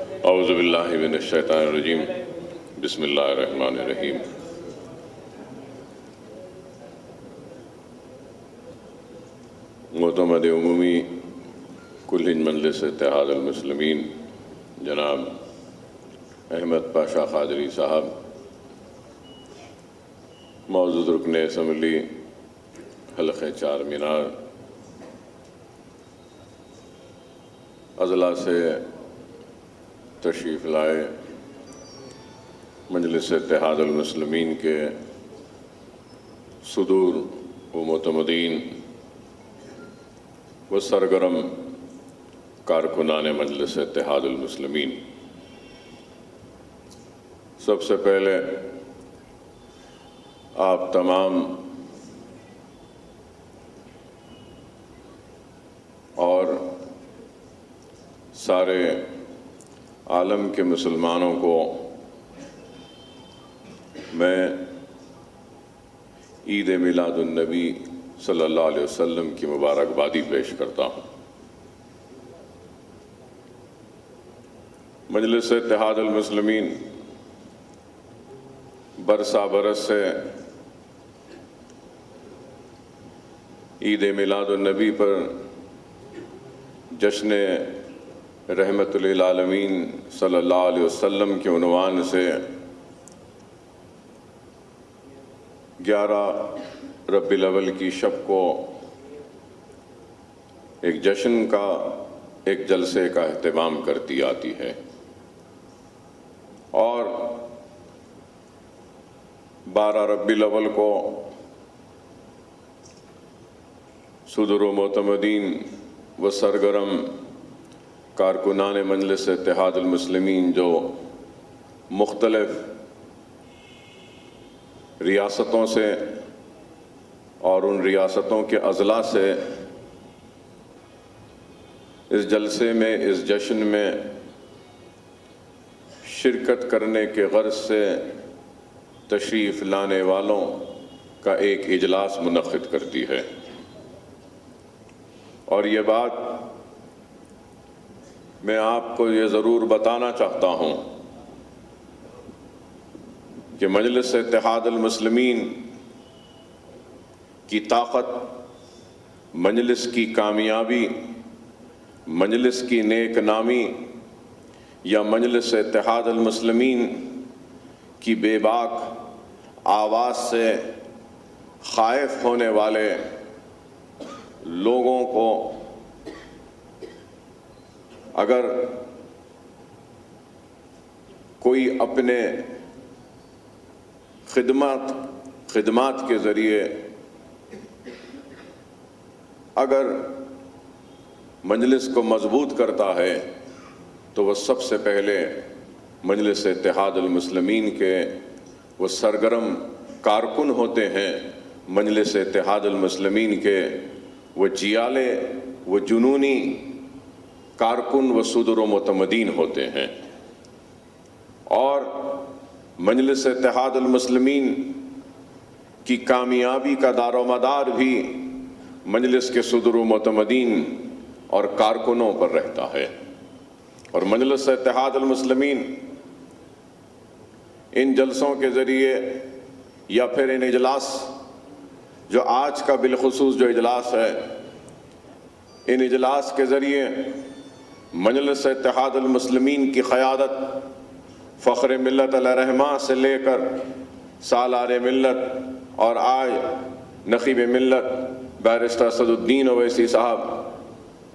اعوذ باللہ من الشیطان الرجیم بسم اللہ الرحمن الرحیم معتمد عمومی کل ہند مجلس اتحاد المسلمین جناب احمد پاشا قادری صاحب، معزز رکن اسمبلی حلقہ چار مینار، اضلاع سے تشریف لائے مجلس اتحاد المسلمین کے صدور و معتمدین و سرگرم کارکنان مجلس اتحاد المسلمین، سب سے پہلے آپ تمام اور سارے عالم کے مسلمانوں کو میں عید میلاد النبی صلی اللہ علیہ وسلم کی مبارکبادی پیش کرتا ہوں۔ مجلس اتحاد المسلمین برسا برس سے عید میلاد النبی پر جشن رحمت للعالمین صلی اللہ علیہ وسلم کے عنوان سے 11 ربیع الاول کی شب کو ایک جشن کا، ایک جلسے کا اہتمام کرتی آتی ہے، اور 12 ربیع الاول کو صدور و معتمدین و سرگرم کارکنان مجلس اتحاد المسلمین جو مختلف ریاستوں سے اور ان ریاستوں کے اضلاع سے اس جلسے میں، اس جشن میں شرکت کرنے کے غرض سے تشریف لانے والوں کا ایک اجلاس منعقد کرتی ہے۔ اور یہ بات میں آپ کو یہ ضرور بتانا چاہتا ہوں کہ مجلس اتحاد المسلمین کی طاقت، مجلس کی کامیابی، مجلس کی نیک نامی یا مجلس اتحاد المسلمین کی بے باک آواز سے خائف ہونے والے لوگوں کو اگر کوئی اپنے خدمات کے ذریعے اگر مجلس کو مضبوط کرتا ہے تو وہ سب سے پہلے مجلس اتحاد المسلمین کے وہ سرگرم کارکن ہوتے ہیں، مجلس اتحاد المسلمین کے وہ جیالے، وہ جنونی کارکن و صدور و معتمدین ہوتے ہیں۔ اور مجلس اتحاد المسلمین کی کامیابی کا دار و مدار بھی مجلس کے صدور و معتمدین اور کارکنوں پر رہتا ہے۔ اور مجلس اتحاد المسلمین ان جلسوں کے ذریعے یا پھر ان اجلاس، جو آج کا بالخصوص جو اجلاس ہے، ان اجلاس کے ذریعے مجلس اتحاد المسلمین کی قیادت فخر ملت علیہ رحمہ سے لے کر سالار ملت اور آج نقیب ملت بیرسٹر اسد الدین اویسی صاحب،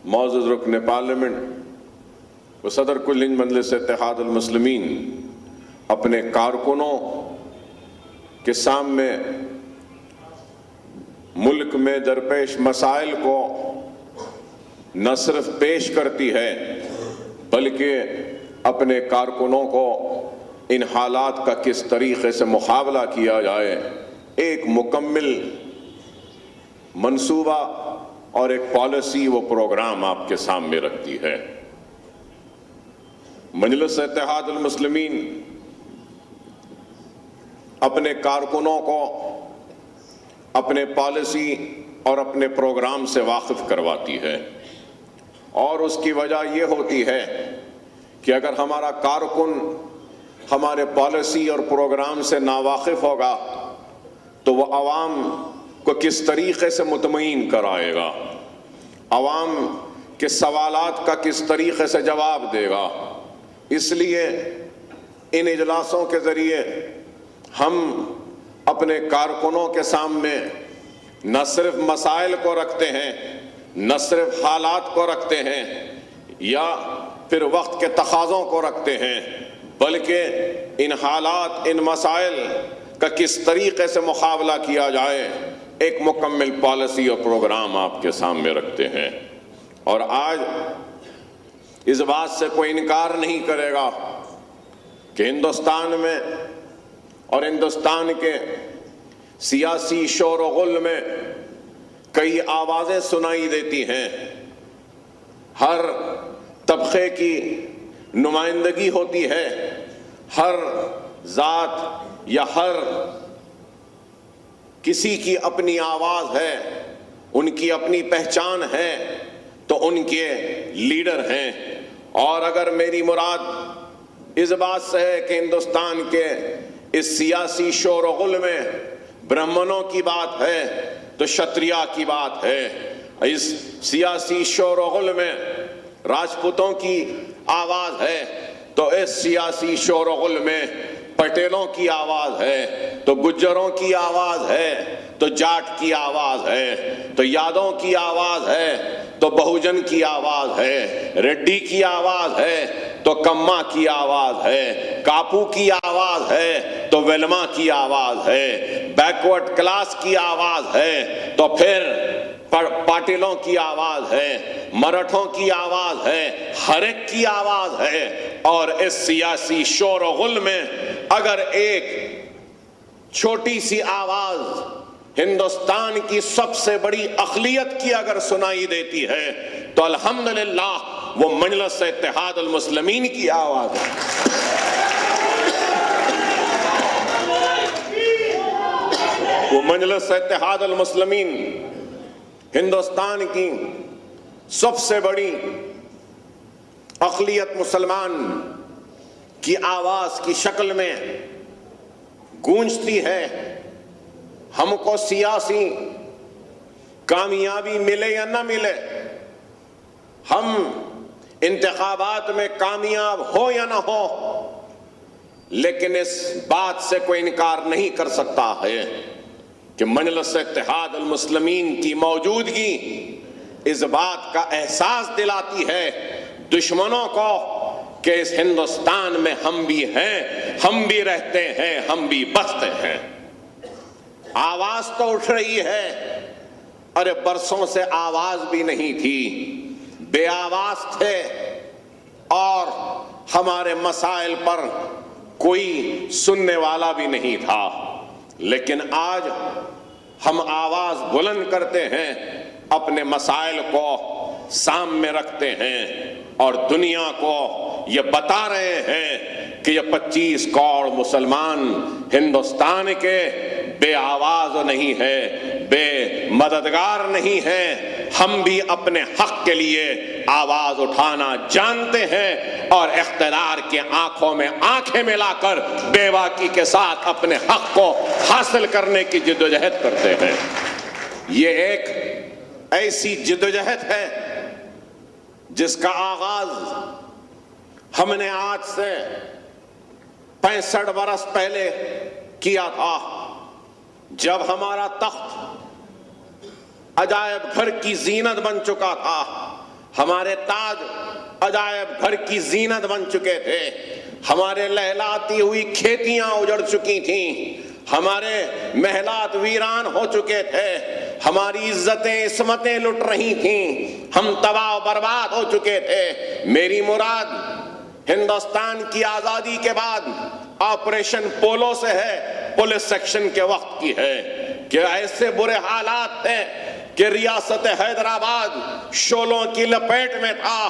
معزز رکن پارلیمنٹ و صدر کل ہند مجلس اتحاد المسلمین اپنے کارکنوں کے سامنے ملک میں درپیش مسائل کو نہ صرف پیش کرتی ہے بلکہ اپنے کارکنوں کو ان حالات کا کس طریقے سے مقابلہ کیا جائے ایک مکمل منصوبہ اور ایک پالیسی و پروگرام آپ کے سامنے رکھتی ہے۔ مجلس اتحاد المسلمین اپنے کارکنوں کو اپنے پالیسی اور اپنے پروگرام سے واقف کرواتی ہے، اور اس کی وجہ یہ ہوتی ہے کہ اگر ہمارا کارکن ہمارے پالیسی اور پروگرام سے ناواقف ہوگا تو وہ عوام کو کس طریقے سے مطمئن کرائے گا، عوام کے سوالات کا کس طریقے سے جواب دے گا۔ اس لیے ان اجلاسوں کے ذریعے ہم اپنے کارکنوں کے سامنے نہ صرف مسائل کو رکھتے ہیں، نہ صرف حالات کو رکھتے ہیں یا پھر وقت کے تقاضوں کو رکھتے ہیں، بلکہ ان حالات، ان مسائل کا کس طریقے سے مقابلہ کیا جائے ایک مکمل پالیسی اور پروگرام آپ کے سامنے رکھتے ہیں۔ اور آج اس بات سے کوئی انکار نہیں کرے گا کہ ہندوستان میں اور ہندوستان کے سیاسی شور و غل میں کئی آوازیں سنائی دیتی ہیں، ہر طبقے کی نمائندگی ہوتی ہے، ہر ذات یا ہر کسی کی اپنی آواز ہے، ان کی اپنی پہچان ہے، تو ان کے لیڈر ہیں۔ اور اگر میری مراد اس بات سے ہے کہ ہندوستان کے اس سیاسی شور و غل میں برہمنوں کی بات ہے تو شتریا کی بات ہے، اس سیاسی شور و غل میں راجپوتوں کی آواز ہے تو اس سیاسی شور و غل میں پٹیلوں کی آواز ہے، تو گجروں کی آواز ہے، تو جاٹ کی آواز ہے، تو یادوں کی آواز ہے، تو بہوجن کی آواز ہے، ریڈی کی آواز ہے، تو کما کی آواز ہے، کاپو کی آواز ہے، تو ویلما کی آواز ہے، بیکورڈ کلاس کی آواز ہے، تو پھر پاٹلوں کی آواز ہے، مراٹھوں کی آواز ہے، ہر ایک کی آواز ہے۔ اور اس سیاسی شور و غل میں اگر ایک چھوٹی سی آواز ہندوستان کی سب سے بڑی اقلیت کی اگر سنائی دیتی ہے تو الحمدللہ وہ مجلس اتحاد المسلمین کی آواز ہے۔ وہ مجلس اتحاد المسلمین ہندوستان کی سب سے بڑی اقلیت مسلمان کی آواز کی شکل میں گونجتی ہے۔ ہم کو سیاسی کامیابی ملے یا نہ ملے، ہم انتخابات میں کامیاب ہو یا نہ ہو، لیکن اس بات سے کوئی انکار نہیں کر سکتا ہے کہ مجلس اتحاد المسلمین کی موجودگی اس بات کا احساس دلاتی ہے دشمنوں کو کہ اس ہندوستان میں ہم بھی ہیں، ہم بھی رہتے ہیں، ہم بھی بستے ہیں۔ آواز تو اٹھ رہی ہے، ارے برسوں سے آواز بھی نہیں تھی، بے آواز تھے اور ہمارے مسائل پر کوئی سننے والا بھی نہیں تھا، لیکن آج ہم آواز بلند کرتے ہیں، اپنے مسائل کو سامنے رکھتے ہیں اور دنیا کو یہ بتا رہے ہیں کہ یہ 25 کروڑ مسلمان ہندوستان کے بے آواز نہیں ہے، بے مددگار نہیں ہے، ہم بھی اپنے حق کے لیے آواز اٹھانا جانتے ہیں اور اقتدار کے آنکھوں میں آنکھیں ملا کر بے باکی کے ساتھ اپنے حق کو حاصل کرنے کی جدوجہد کرتے ہیں۔ یہ ایک ایسی جدوجہد ہے جس کا آغاز ہم نے آج سے 65 برس پہلے کیا تھا، جب ہمارا تخت عجائب گھر کی زینت بن چکا تھا، ہمارے تاج عجائب گھر کی زینت بن چکے تھے، ہمارے لہلاتی ہوئی کھیتیاں اجڑ چکی تھیں، ہمارے محلات ویران ہو چکے تھے، ہماری عزتیں عصمتیں لٹ رہی تھیں، ہم تباہ و برباد ہو چکے تھے۔ میری مراد ہندوستان کی آزادی کے بعد آپریشن پولو سے ہے، پولیس سیکشن کے وقت کی ہے کہ ایسے برے حالات تھے کہ ریاست حیدرآباد شولوں کی لپیٹ میں تھا،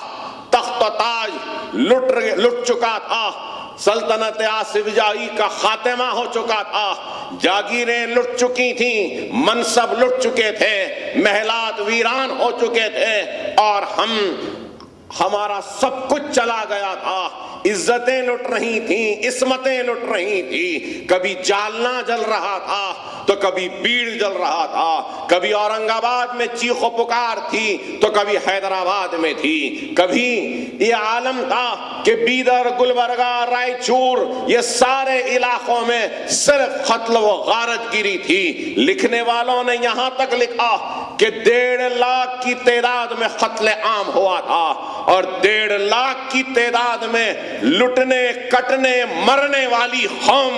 تخت و تاج لٹ چکا تھا، سلطنت آصف جاہی کا خاتمہ ہو چکا تھا، جاگیریں لٹ چکی تھیں، منصب لٹ چکے تھے، محلات ویران ہو چکے تھے، اور ہمارا سب کچھ چلا گیا تھا، عزتیں لٹ رہی تھیں، عصمتیں لٹ رہی تھی، کبھی جالنا جل رہا تھا تو کبھی بیڑ جل رہا تھا، کبھی اورنگ آباد میں چیخ و پکار تھی تو کبھی حیدرآباد میں تھی، کبھی یہ عالم تھا کہ بیدر، گلبرگہ، رائچور، یہ سارے علاقوں میں صرف قتل و غارت گیری تھی۔ لکھنے والوں نے یہاں تک لکھا کہ 1.5 لاکھ کی تعداد میں قتل عام ہوا تھا، اور 1.5 لاکھ کی تعداد میں لٹنے، کٹنے، مرنے والی قوم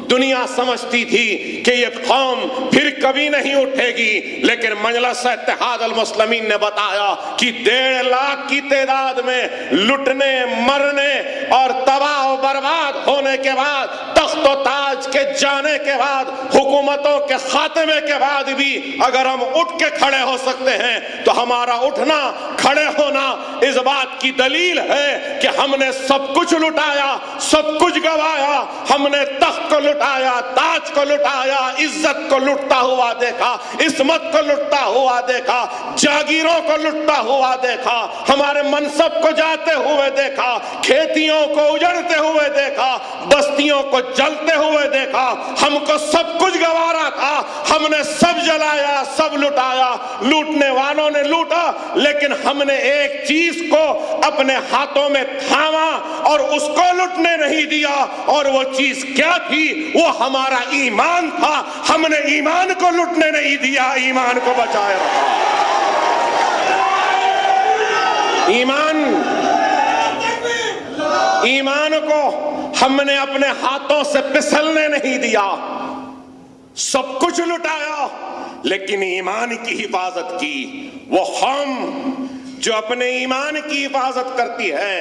دنیا سمجھتی تھی کہ یہ قوم پھر کبھی نہیں اٹھے گی، لیکن مجلس اتحاد المسلمین نے بتایا کہ 1.5 لاکھ کی تعداد میں لٹنے، مرنے اور تباہ و برباد ہونے کے بعد، تخت و تاج کے جانے کے بعد، حکومتوں کے خاتمے کے بعد بھی اگر ہم اٹھ کے کھڑے ہو سکتے ہیں تو ہمارا اٹھنا، کھڑے ہونا اس بات کی دلیل ہے کہ ہم نے سب کچھ لٹایا، سب کچھ گوایا، ہم نے تخت کو لٹایا، تاج کو لٹایا، عزت کو لٹتا ہوا دیکھا، عصمت کو لٹتا ہوا دیکھا، جاگیروں کو لٹتا ہوا دیکھا، ہمارے منصب کو جاتے ہوئے دیکھا، کھیتیوں کو اجڑتے ہوئے دیکھا، بستیوں کو جلتے ہوئے دیکھا، ہم کو سب کچھ گوارا تھا، ہم نے سب جلایا، سب لٹایا، لوٹنے والوں نے لوٹا، لیکن ہم نے ایک چیز کو اپنے ہاتھوں میں تھاما اور اس کو لٹنے نہیں دیا، اور وہ چیز کیا تھی؟ وہ ہمارا ایمان تھا۔ ہم نے ایمان کو لٹنے نہیں دیا، ایمان کو بچائے رکھا۔ ایمان کو ہم نے اپنے ہاتھوں سے پھسلنے نہیں دیا، سب کچھ لٹایا لیکن ایمان کی حفاظت کی۔ وہ قوم جو اپنے ایمان کی حفاظت کرتی ہے،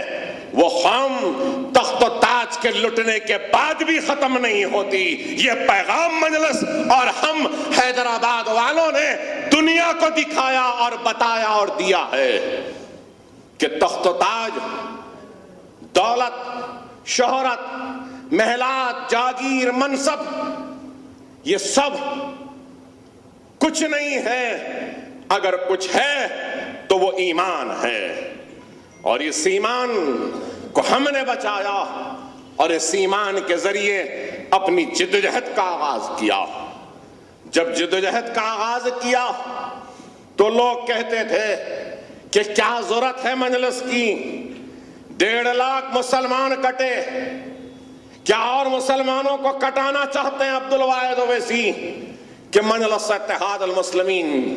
وہ قوم تخت و تاج کے لٹنے کے بعد بھی ختم نہیں ہوتی۔ یہ پیغام مجلس اور ہم حیدرآباد والوں نے دنیا کو دکھایا اور بتایا اور دیا ہے کہ تخت و تاج، دولت، شہرت، محلات، جاگیر، منصب، یہ سب کچھ نہیں ہے۔ اگر کچھ ہے تو وہ ایمان ہے، اور اس ایمان کو ہم نے بچایا اور اس ایمان کے ذریعے اپنی جدوجہد کا آغاز کیا۔ جب جدوجہد کا آغاز کیا تو لوگ کہتے تھے کہ کیا ضرورت ہے مجلس کی، 1.5 لاکھ مسلمان کٹے، کیا اور مسلمانوں کو کٹانا چاہتے ہیں عبدالواحد اویسی کہ مجلس اتحاد المسلمین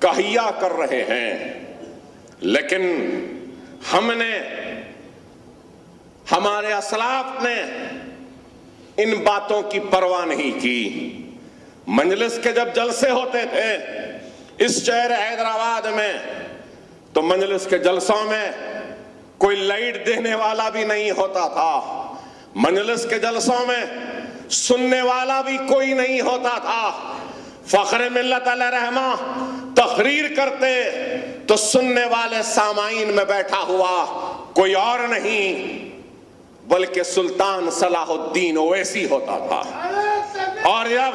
کہیا کر رہے ہیں؟ لیکن ہم نے، ہمارے اسلاف نے ان باتوں کی پرواہ نہیں کی۔ مجلس کے جب جلسے ہوتے تھے اس شہر حیدرآباد میں تو مجلس کے جلسوں میں کوئی لائٹ دینے والا بھی نہیں ہوتا تھا، مجلس کے جلسوں میں سننے والا بھی کوئی نہیں ہوتا تھا۔ فخر ملت علیہ رحمہ تقریر کرتے تو سننے والے سامعین میں بیٹھا ہوا کوئی اور نہیں بلکہ سلطان صلاح الدین اویسی ہوتا تھا، اور جب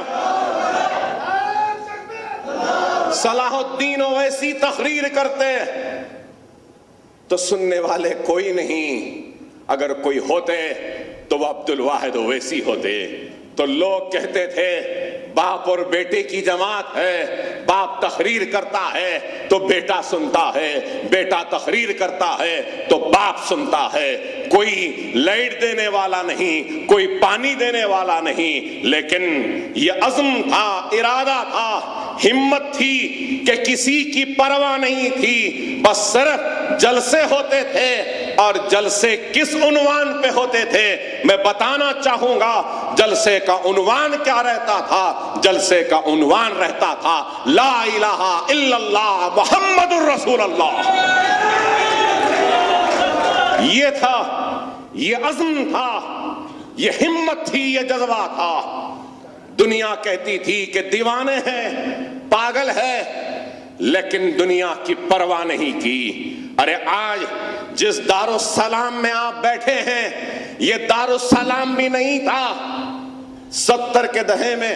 صلاح الدین اویسی تقریر کرتے تو سننے والے کوئی نہیں، اگر کوئی ہوتے تو وہ عبدالواحد اویسی ہوتے۔ تو لوگ کہتے تھے باپ اور بیٹے کی جماعت ہے، باپ تقریر کرتا ہے تو بیٹا سنتا ہے، بیٹا تقریر کرتا ہے تو باپ سنتا ہے۔ کوئی لائٹ دینے والا نہیں، کوئی پانی دینے والا نہیں، لیکن یہ عزم تھا، ارادہ تھا، ہمت تھی کہ کسی کی پرواہ نہیں تھی، بس صرف جلسے ہوتے تھے۔ اور جلسے کس عنوان پہ ہوتے تھے میں بتانا چاہوں گا۔ جلسے کا عنوان کیا رہتا تھا؟ جلسے کا عنوان رہتا تھا لا الہ الا اللہ محمد الرسول اللہ۔ یہ تھا، یہ عزم تھا، یہ ہمت تھی، یہ جذبہ تھا۔ دنیا کہتی تھی کہ دیوانے ہیں، پاگل ہے، لیکن دنیا کی پرواہ نہیں کی۔ ارے آج جس دارالسلام میں آپ بیٹھے ہیں یہ دارالسلام بھی نہیں تھا۔ 70 کے دہے میں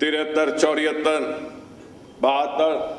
73, 74, 72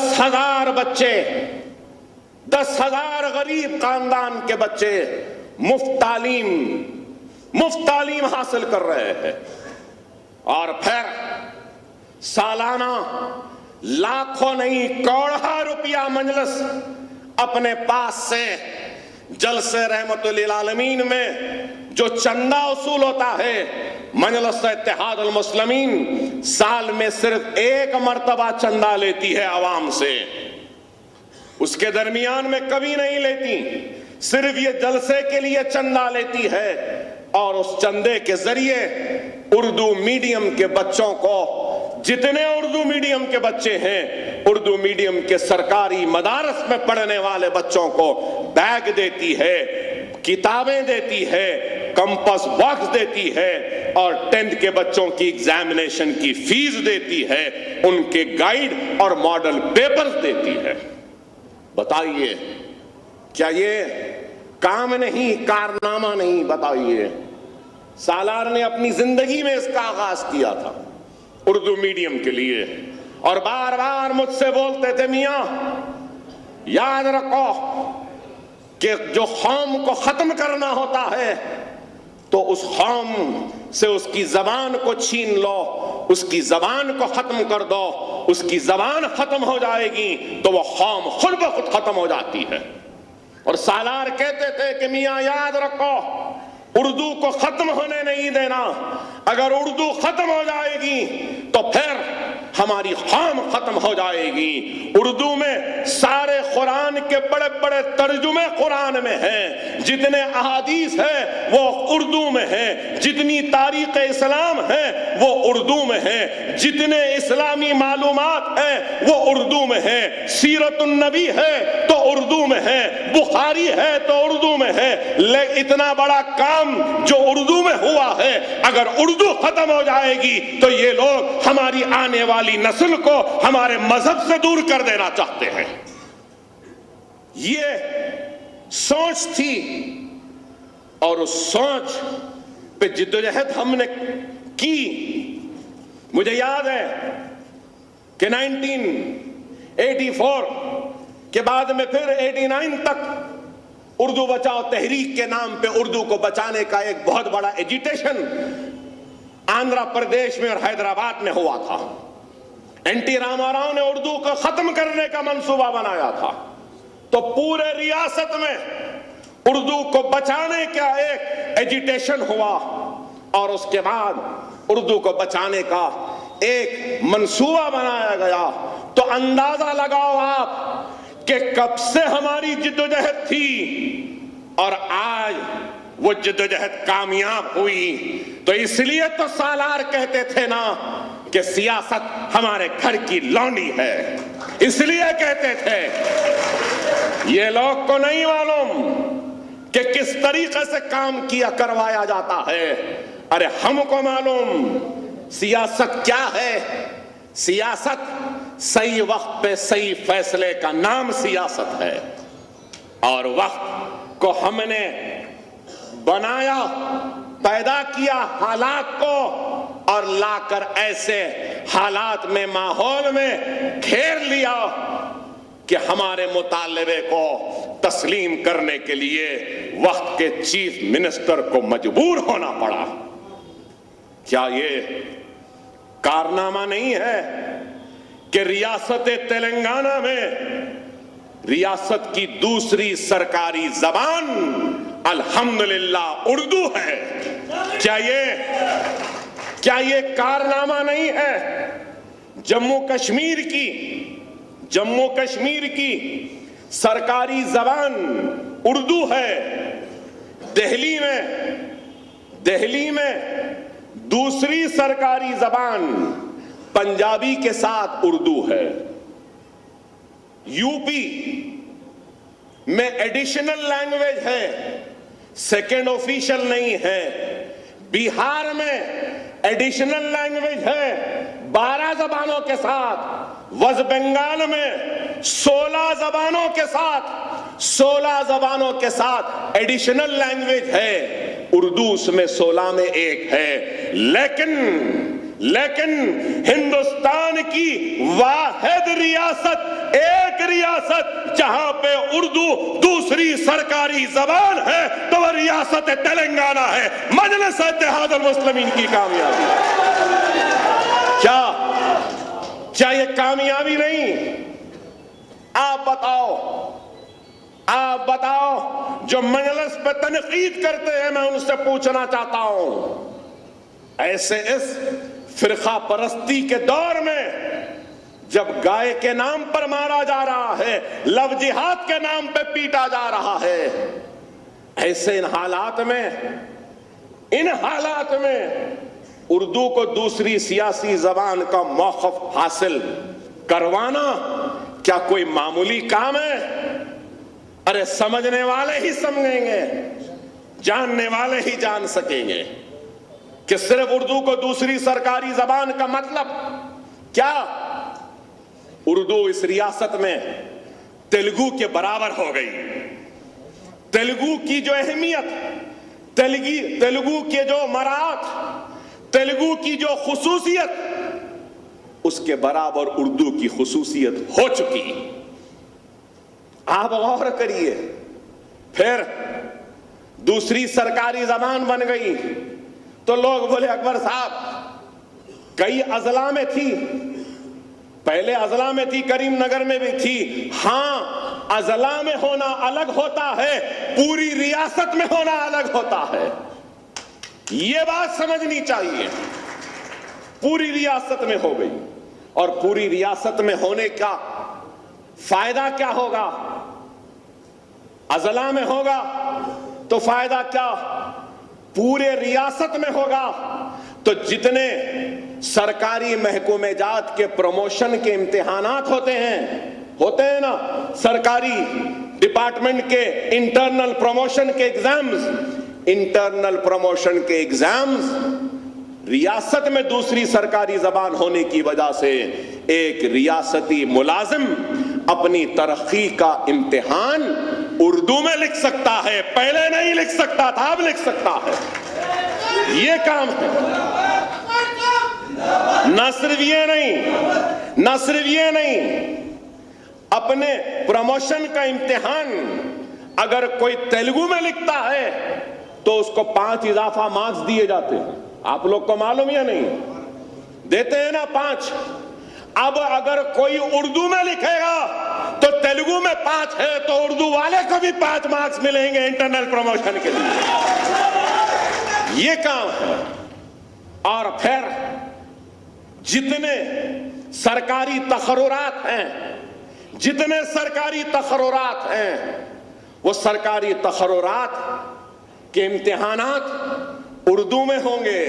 10,000 بچے، 10,000 غریب خاندان کے بچے مفت تعلیم حاصل کر رہے ہیں، اور پھر سالانہ لاکھوں نہیں کروڑوں روپیہ مجلس اپنے پاس سے جلسے رحمت للعالمین میں جو چندہ وصول ہوتا ہے، مجلس اتحاد المسلمین سال میں صرف 1 مرتبہ چندہ لیتی ہے عوام سے، اس کے درمیان میں کبھی نہیں لیتی، صرف یہ جلسے کے لیے چندہ لیتی ہے، اور اس چندے کے ذریعے اردو میڈیم کے بچوں کو، جتنے اردو میڈیم کے بچے ہیں، اردو میڈیم کے سرکاری مدارس میں پڑھنے والے بچوں کو بیگ دیتی ہے، کتابیں دیتی ہے، کمپس باکس دیتی ہے، اور 10th کے بچوں کی ایگزامینیشن کی فیس دیتی ہے، ان کے گائیڈ اور ماڈل پیپرز دیتی ہے۔ بتائیے کیا یہ کام نہیں، کارنامہ نہیں؟ بتائیے۔ سالار نے اپنی زندگی میں اس کا آغاز کیا تھا اردو میڈیم کے لیے، اور بار بار مجھ سے بولتے تھے، میاں یاد رکھو کہ جو قوم کو ختم کرنا ہوتا ہے تو اس قوم سے اس کی زبان کو چھین لو، اس کی زبان کو ختم کر دو، اس کی زبان ختم ہو جائے گی تو وہ قوم خود بخود ختم ہو جاتی ہے۔ اور سالار کہتے تھے کہ میاں یاد رکھو، اردو کو ختم ہونے نہیں دینا، اگر اردو ختم ہو جائے گی تو پھر ہماری قوم ختم ہو جائے گی۔ اردو میں سارے قرآن کے بڑے بڑے ترجمے قرآن میں ہیں، جتنے احادیث ہیں وہ اردو میں ہیں، جتنی تاریخ اسلام ہے وہ اردو میں ہے، جتنے اسلامی معلومات ہیں وہ اردو میں ہیں، سیرت النبی ہے تو اردو میں ہے، بخاری ہے تو اردو میں ہے۔ اتنا بڑا کام جو اردو میں ہوا ہے، اگر اردو ختم ہو جائے گی تو یہ لوگ ہماری آنے والی نسل کو ہمارے مذہب سے دور کر دینا چاہتے ہیں۔ یہ سوچ تھی، اور اس سوچ پہ جدوجہد ہم نے کی۔ مجھے یاد ہے کہ 1984 کے بعد میں پھر 89 تک اردو بچاؤ تحریک کے نام پہ اردو کو بچانے کا ایک بہت بڑا ایجیٹیشن آندھرا پردیش میں اور حیدرآباد میں ہوا تھا۔ این ٹی راما راؤ نے اردو کو ختم کرنے کا منصوبہ بنایا تھا، تو پورے ریاست میں اردو کو بچانے کا ایک ایجیٹیشن ہوا، اور اس کے بعد اردو کو بچانے کا ایک منصوبہ بنایا گیا۔ تو اندازہ لگاؤ آپ کہ کب سے ہماری جدوجہد تھی اور آج وہ جدوجہد کامیاب ہوئی۔ تو اس لیے تو سالار کہتے تھے نا کہ سیاست ہمارے گھر کی لونڈی ہے، اس لیے کہتے تھے۔ یہ لوگ کو نہیں معلوم کہ کس طریقے سے کام کیا کروایا جاتا ہے، ارے ہم کو معلوم سیاست کیا ہے۔ سیاست صحیح وقت پہ صحیح فیصلے کا نام سیاست ہے، اور وقت کو ہم نے بنایا، پیدا کیا حالات کو، اور لا کر ایسے حالات میں، ماحول میں گھیر لیا کہ ہمارے مطالبے کو تسلیم کرنے کے لیے وقت کے چیف منسٹر کو مجبور ہونا پڑا۔ کیا یہ کارنامہ نہیں ہے کہ ریاست تلنگانہ میں ریاست کی دوسری سرکاری زبان الحمدللہ اردو ہے؟ کیا یہ کارنامہ نہیں ہے؟ جموں کشمیر کی سرکاری زبان اردو ہے، دہلی میں دوسری سرکاری زبان پنجابی کے ساتھ اردو ہے، یو پی میں ایڈیشنل لینگویج ہے، سیکنڈ آفیشل نہیں ہے، بہار میں ایڈیشنل لینگویج ہے 12 زبانوں کے ساتھ، ویسٹ بنگال میں 16 زبانوں کے ساتھ ایڈیشنل لینگویج ہے، اردو اس میں 16 میں ایک ہے۔ لیکن لیکن ہندوستان کی واحد ریاست، ایک ریاست جہاں پہ اردو دوسری سرکاری زبان ہے تو وہ ریاست تلنگانہ ہے۔ مجلس اتحاد المسلمین کی کامیابی کیا یہ کامیابی نہیں؟ آپ بتاؤ جو مجلس پہ تنقید کرتے ہیں، میں ان سے پوچھنا چاہتا ہوں، ایسے اس فرقہ پرستی کے دور میں جب گائے کے نام پر مارا جا رہا ہے، لو جہاد کے نام پہ پیٹا جا رہا ہے، ایسے ان حالات میں اردو کو دوسری سیاسی زبان کا موقف حاصل کروانا کیا کوئی معمولی کام ہے؟ ارے سمجھنے والے ہی سمجھیں گے، جاننے والے ہی جان سکیں گے کہ صرف اردو کو دوسری سرکاری زبان کا مطلب کیا؟ اردو اس ریاست میں تیلگو کے برابر ہو گئی۔ تیلگو کی جو اہمیت، تیلگو کے جو مراعات، تیلگو کی جو خصوصیت، اس کے برابر اردو کی خصوصیت ہو چکی۔ آپ غور کریے، پھر دوسری سرکاری زبان بن گئی تو لوگ بولے اکبر صاحب کئی اضلاع میں تھی، پہلے اضلاع میں تھی، کریم نگر میں بھی تھی، ہاں اضلاع میں ہونا الگ ہوتا ہے، پوری ریاست میں ہونا الگ ہوتا ہے، یہ بات سمجھنی چاہیے۔ پوری ریاست میں ہو گئی، اور پوری ریاست میں ہونے کا فائدہ کیا ہوگا؟ اضلاع میں ہوگا تو فائدہ کیا پورے ریاست میں ہوگا؟ تو جتنے سرکاری محکمہ جات کے پروموشن کے امتحانات ہوتے ہیں نا، سرکاری ڈپارٹمنٹ کے انٹرنل پروموشن کے ایگزامز ریاست میں دوسری سرکاری زبان ہونے کی وجہ سے ایک ریاستی ملازم اپنی ترقی کا امتحان اردو میں لکھ سکتا ہے، پہلے نہیں لکھ سکتا تھا، اب لکھ سکتا ہے۔ یہ کام ہے۔ نہ صرف یہ نہیں، اپنے پروموشن کا امتحان اگر کوئی تیلگو میں لکھتا ہے تو اس کو 5 اضافہ مارکس دیے جاتے ہیں۔ آپ لوگ کو معلوم یا نہیں؟ دیتے ہیں نا 5۔ اب اگر کوئی اردو میں لکھے گا تو تیلگو میں 5 ہے تو اردو والے کو بھی 5 مارکس ملیں گے انٹرنل پروموشن کے لیے۔ یہ کام ہے۔ اور پھر جتنے سرکاری تقررات ہیں وہ سرکاری تقررات کے امتحانات اردو میں ہوں گے،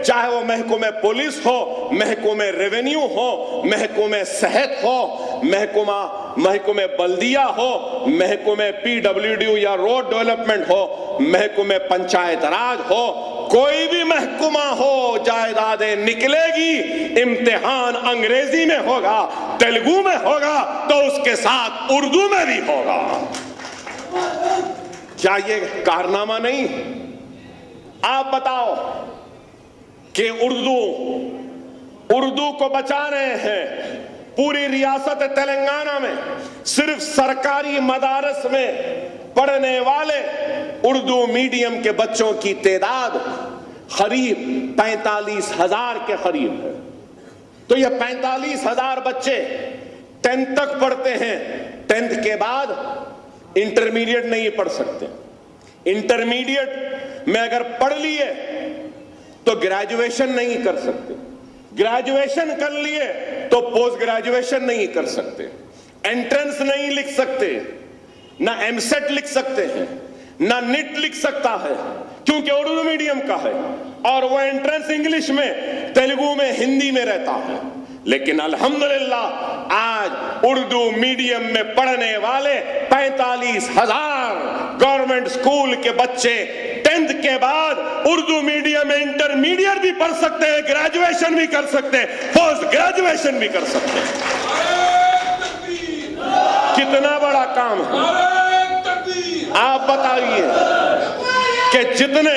چاہے وہ محکمہ پولیس ہو، محکمہ ریونیو ہو، محکمہ صحت ہو، محکمہ بلدیہ ہو، محکمہ PWD یا روڈ ڈیولپمنٹ ہو، محکمہ پنچایت راج ہو، کوئی بھی محکمہ ہو، جائیدادیں نکلے گی، امتحان انگریزی میں ہوگا، تیلگو میں ہوگا تو اس کے ساتھ اردو میں بھی ہوگا۔ کیا یہ کارنامہ نہیں؟ آپ بتاؤ کہ اردو کو بچا رہے ہیں پوری ریاست تلنگانہ میں، صرف سرکاری مدارس میں پڑھنے والے اردو میڈیم کے بچوں کی تعداد قریب 45,000 کے قریب ہے۔ تو یہ 45,000 بچے 10th تک پڑھتے ہیں، 10th کے بعد انٹرمیڈیٹ نہیں پڑھ سکتے۔ انٹرمیڈیٹ میں اگر پڑھ لیے تو گریجویشن نہیں کر سکتے، گریجویشن کر لیے تو پوسٹ گریجویشن نہیں کر سکتے، انٹرنس نہیں لکھ سکتے، نہ ایم سیٹ لکھ سکتے ہیں، نہ نیٹ لکھ سکتا ہے کیونکہ اردو میڈیم کا ہے، اور وہ انٹرنس انگلش میں، تیلگو میں، ہندی میں رہتا ہے۔ لیکن الحمدللہ آج اردو میڈیم میں پڑھنے والے 45,000 گورنمنٹ سکول کے بچے 10th کے بعد اردو میڈیم میں انٹرمیڈیٹ بھی پڑھ سکتے ہیں، گریجویشن بھی کر سکتے ہیں، پوسٹ گریجویشن بھی کر سکتے ہیں۔ کتنا بڑا کام ہے؟ آپ بتائیے کہ جتنے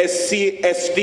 SC ST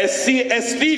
SC ST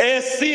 SC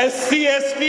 SC ST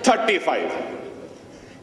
35।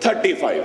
35।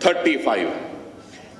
35।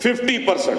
50%,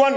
1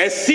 SC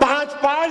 5-5,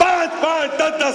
5-5, 10-10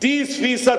30%,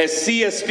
SC ST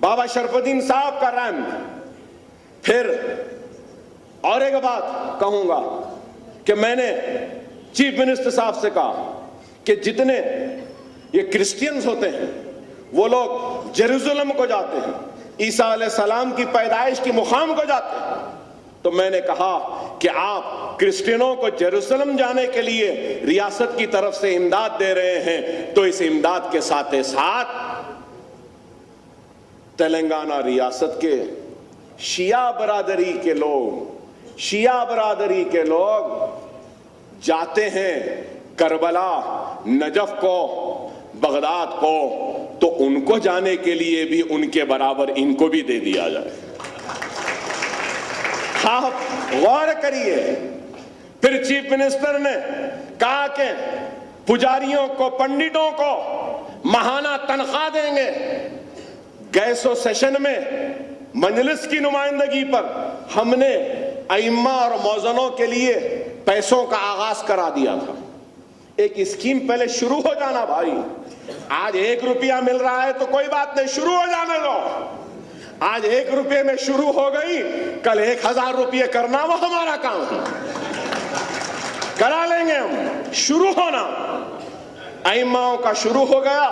بابا شرف الدین صاحب کا ریمپ. پھر اور ایک بات کہوں گا کہ میں نے چیف منسٹر صاحب سے کہا کہ جتنے یہ کرسچینز ہوتے ہیں وہ لوگ جیروزلم کو جاتے ہیں, عیسیٰ علیہ السلام کی پیدائش کی مقام کو جاتے ہیں, تو میں نے کہا کہ آپ کرسچنوں کو جیروسلم جانے کے لیے ریاست کی طرف سے امداد دے رہے ہیں, تو اس امداد کے ساتھ ساتھ تلنگانہ ریاست کے شیعہ برادری کے لوگ جاتے ہیں کربلا, نجف کو, بغداد کو, تو ان کو جانے کے لیے بھی ان کے برابر ان کو بھی دے دیا جائے. آپ غور کریے. پھر چیف منسٹر نے کہا کہ پجاریوں کو, پنڈتوں کو ماہانہ تنخواہ دیں گے. گیسو سیشن میں مجلس کی نمائندگی پر ہم نے ائمہ اور موذنوں کے لیے پیسوں کا آغاز کرا دیا تھا. ایک اسکیم پہلے شروع ہو جانا بھائی. آج 1 روپیہ مل رہا ہے تو کوئی بات نہیں, شروع ہو جانے دو. آج 1 روپے میں شروع ہو گئی, کل 1000 روپے کرنا وہ ہمارا کام ہے, کرا لیں گے ہم. شروع ہونا, ائماؤں کا شروع ہو گیا,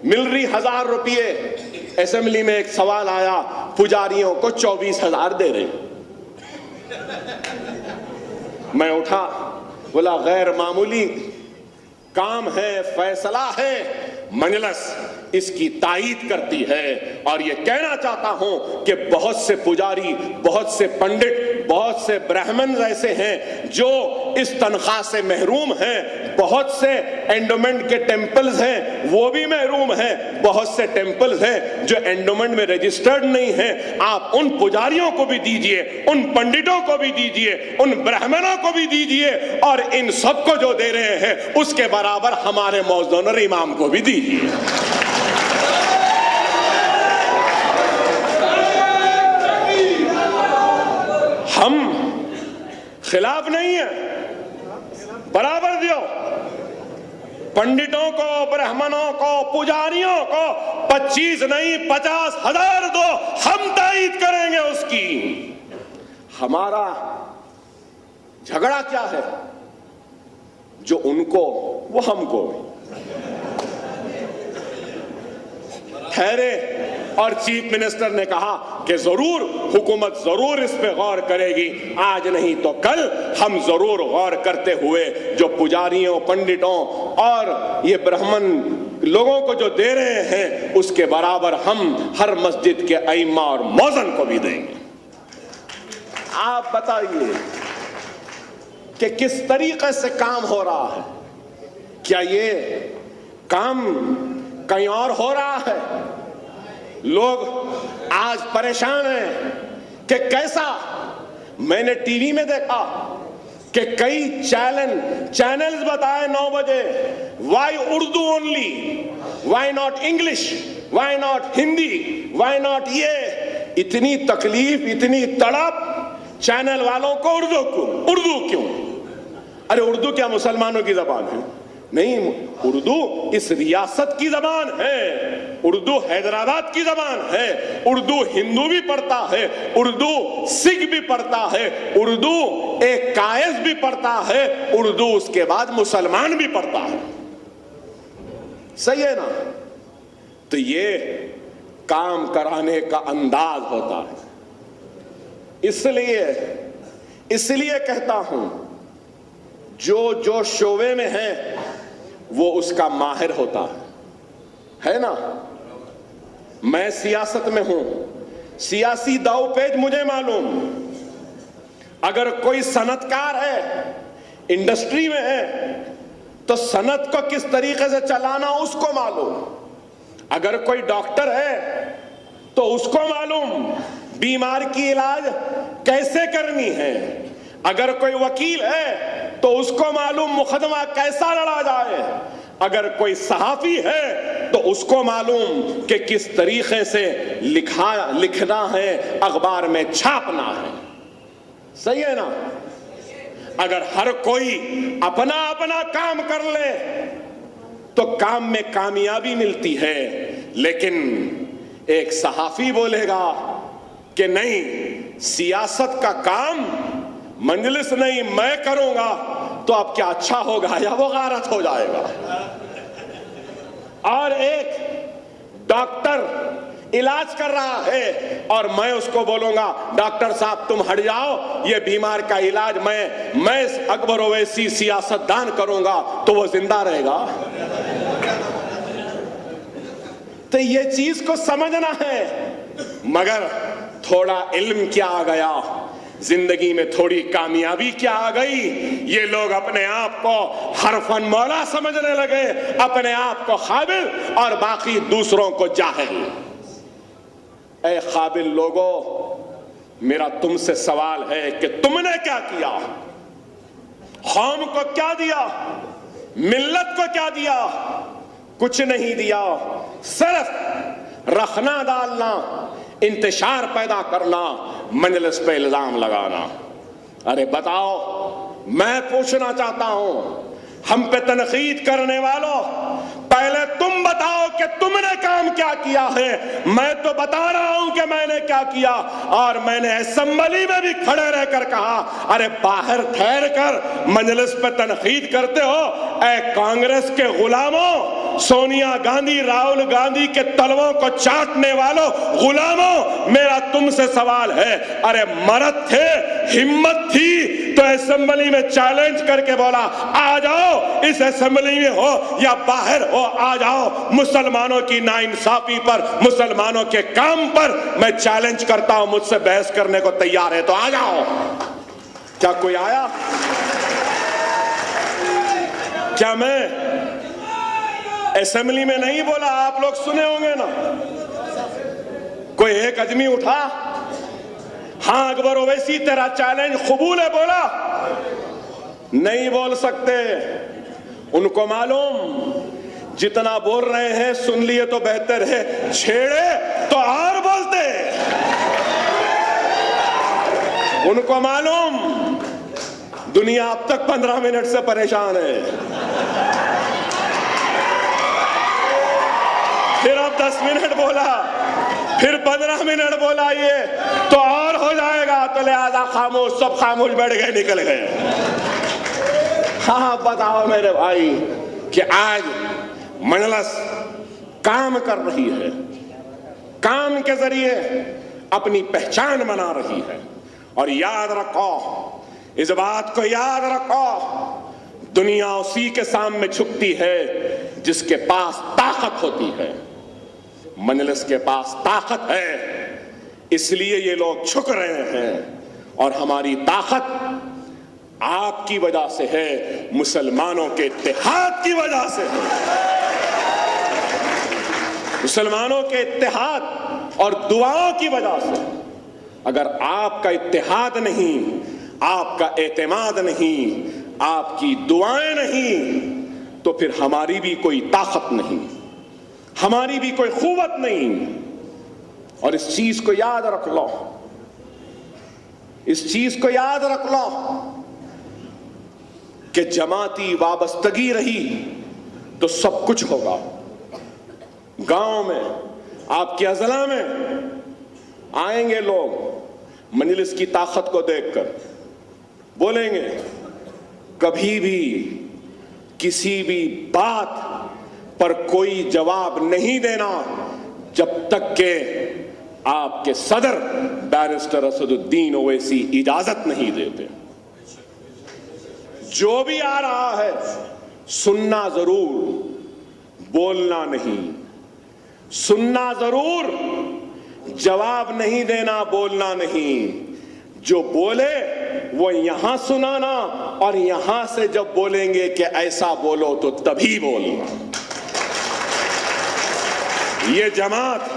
مل رہی 1000 روپے. اسمبلی میں ایک سوال آیا, پجاریوں کو 24,000 دے رہے. میں اٹھا, بولا غیر معمولی کام ہے, فیصلہ ہے, مجلس اس کی تائید کرتی ہے. اور یہ کہنا چاہتا ہوں کہ بہت سے پجاری, بہت سے پنڈت, بہت سے برہمنز ایسے ہیں جو اس تنخواہ سے محروم ہیں. بہت سے اینڈومنٹ کے ٹیمپلز ہیں وہ بھی محروم ہیں. بہت سے ٹیمپلز ہیں جو اینڈومنٹ میں رجسٹرڈ نہیں ہیں. آپ ان پجاریوں کو بھی دیجئے, ان پنڈتوں کو بھی دیجئے, ان برہمنوں کو بھی دیجئے, اور ان سب کو جو دے رہے ہیں اس کے برابر ہمارے موذن اور امام کو بھی دیجئے. ہم خلاف نہیں ہیں, برابر دیو. پنڈتوں کو, برہمنوں کو, پجاریوں کو 25 نہیں 50,000 دو, ہم تائید کریں گے اس کی. ہمارا جھگڑا کیا ہے؟ جو ان کو وہ ہم کو. ٹھہرے, اور چیف منسٹر نے کہا کہ ضرور حکومت ضرور اس پہ غور کرے گی, آج نہیں تو کل ہم ضرور غور کرتے ہوئے جو پجاریوں, پنڈتوں اور یہ برہمن لوگوں کو جو دے رہے ہیں اس کے برابر ہم ہر مسجد کے ائمہ اور موذن کو بھی دیں گے. آپ بتائیے کہ کس طریقے سے کام ہو رہا ہے. کیا یہ کام کہیں اور ہو رہا ہے؟ لوگ آج پریشان ہیں کہ کیسا. میں نے ٹی وی میں دیکھا کہ کئی چینلز بتائے 9 بجے, why Urdu only, why not English, why not Hindi, why not یہ. اتنی تکلیف, اتنی تڑپ چینل والوں کو اردو کیوں. ارے اردو کیا مسلمانوں کی زبان ہے؟ نہیں, اردو اس ریاست کی زبان ہے, اردو حیدرآباد کی زبان ہے, اردو ہندو بھی پڑھتا ہے, اردو سکھ بھی پڑھتا ہے, اردو ایک قائز بھی پڑھتا ہے, اردو اس کے بعد مسلمان بھی پڑھتا ہے. صحیح ہے نا؟ تو یہ کام کرانے کا انداز ہوتا ہے. اس لیے کہتا ہوں جو شعبے میں ہے وہ اس کا ماہر ہوتا ہے نا. میں سیاست میں ہوں, سیاسی داؤ پیج مجھے معلوم. اگر کوئی صنعت کار ہے, انڈسٹری میں ہے, تو صنعت کو کس طریقے سے چلانا اس کو معلوم. اگر کوئی ڈاکٹر ہے تو اس کو معلوم بیمار کی علاج کیسے کرنی ہے. اگر کوئی وکیل ہے تو اس کو معلوم مقدمہ کیسا لڑا جائے. اگر کوئی صحافی ہے تو اس کو معلوم کہ کس طریقے سے لکھنا ہے, اخبار میں چھاپنا ہے. صحیح ہے نا؟ اگر ہر کوئی اپنا کام کر لے تو کام میں کامیابی ملتی ہے, لیکن ایک صحافی بولے گا کہ نہیں سیاست کا کام مجلس نہیں میں کروں گا، تو اب کیا اچھا ہوگا یا وہ غارت ہو جائے گا؟ اور ایک ڈاکٹر علاج کر رہا ہے اور میں اس کو بولوں گا ڈاکٹر صاحب تم ہٹ جاؤ، یہ بیمار کا علاج میں اکبر اویسی سیاست دان کروں گا، تو وہ زندہ رہے گا؟ تو یہ چیز کو سمجھنا ہے، مگر تھوڑا علم کیا آ گیا، زندگی میں تھوڑی کامیابی کیا آ گئی، یہ لوگ اپنے آپ کو حرفن مولا سمجھنے لگے، اپنے آپ کو قابل اور باقی دوسروں کو جاہل۔ اے قابل لوگوں، میرا تم سے سوال ہے کہ تم نے کیا کیا؟ قوم کو کیا دیا؟ ملت کو کیا دیا؟ کچھ نہیں دیا، صرف رخنا ڈالنا، انتشار پیدا کرنا، مجلس پہ الزام لگانا۔ ارے بتاؤ، میں پوچھنا چاہتا ہوں ہم پہ تنقید کرنے والوں، پہلے تم بتاؤ کہ تم نے کام کیا کیا ہے۔ میں تو بتا رہا ہوں کہ میں نے کیا کیا، اور میں نے اسمبلی میں بھی کھڑے رہ کر کہا ارے باہر ٹھہر کر مجلس پہ تنقید کرتے ہو، اے کانگریس کے غلاموں، سونیا گاندھی راہل گاندھی کے تلووں کو چاٹنے والوں غلاموں، میرا تم سے سوال ہے، ارے مرد تھے، ہمت تھی تو اسمبلی میں چیلنج کر کے بولا آ جاؤ، اس اسمبلی میں ہو یا باہر ہو آ جاؤ، مسلمانوں کی ناانصافی پر، مسلمانوں کے کام پر میں چیلنج کرتا ہوں، مجھ سے بحث کرنے کو تیار ہے تو آ جاؤ۔ کیا کوئی آیا؟ کیا میں اسمبلی میں نہیں بولا؟ آپ لوگ سنے ہوں گے نا، کوئی ایک آدمی اٹھا ہاں اکبر اویسی تیرا چیلنج قبول ہے، بولا؟ نہیں بول سکتے، ان کو معلوم جتنا بول رہے ہیں سن لیے تو بہتر ہے، چھیڑے تو اور بولتے۔ ان کو معلوم دنیا اب تک 15 منٹ سے پریشان ہے، پھر اب 10 منٹ بولا، پھر 15 منٹ بولا، یہ تو اور ہو جائے گا، تو لہذا خاموش، سب خاموش بیٹھ گئے، نکل گئے۔ ہاں بتاؤ میرے بھائی کہ آج مجلس کام کر رہی ہے، کام کے ذریعے اپنی پہچان بنا رہی ہے، اور یاد رکھو، اس بات کو یاد رکھو، دنیا اسی کے سامنے جھکتی ہے جس کے پاس طاقت ہوتی ہے۔ مجلس کے پاس طاقت ہے، اس لیے یہ لوگ جھک رہے ہیں، اور ہماری طاقت آپ کی وجہ سے ہے، مسلمانوں کے اتحاد کی وجہ سے ہے۔ مسلمانوں کے اتحاد اور دعاؤں کی وجہ سے۔ اگر آپ کا اتحاد نہیں، آپ کا اعتماد نہیں، آپ کی دعائیں نہیں، تو پھر ہماری بھی کوئی طاقت نہیں، ہماری بھی کوئی قوت نہیں۔ اور اس چیز کو یاد رکھ لو، اس چیز کو یاد رکھ لو کہ جماعتی وابستگی رہی تو سب کچھ ہوگا۔ گاؤں میں، آپ کے اضلاع میں آئیں گے لوگ، مجلس کی طاقت کو دیکھ کر بولیں گے کبھی بھی کسی بھی بات پر کوئی جواب نہیں دینا جب تک کہ آپ کے صدر بیرسٹر اسد الدین اویسی اجازت نہیں دیتے۔ جو بھی آ رہا ہے سننا ضرور، بولنا نہیں، سننا ضرور، جواب نہیں دینا، بولنا نہیں۔ جو بولے وہ یہاں سنانا، اور یہاں سے جب بولیں گے کہ ایسا بولو تو تبھی بولنا۔ یہ جماعت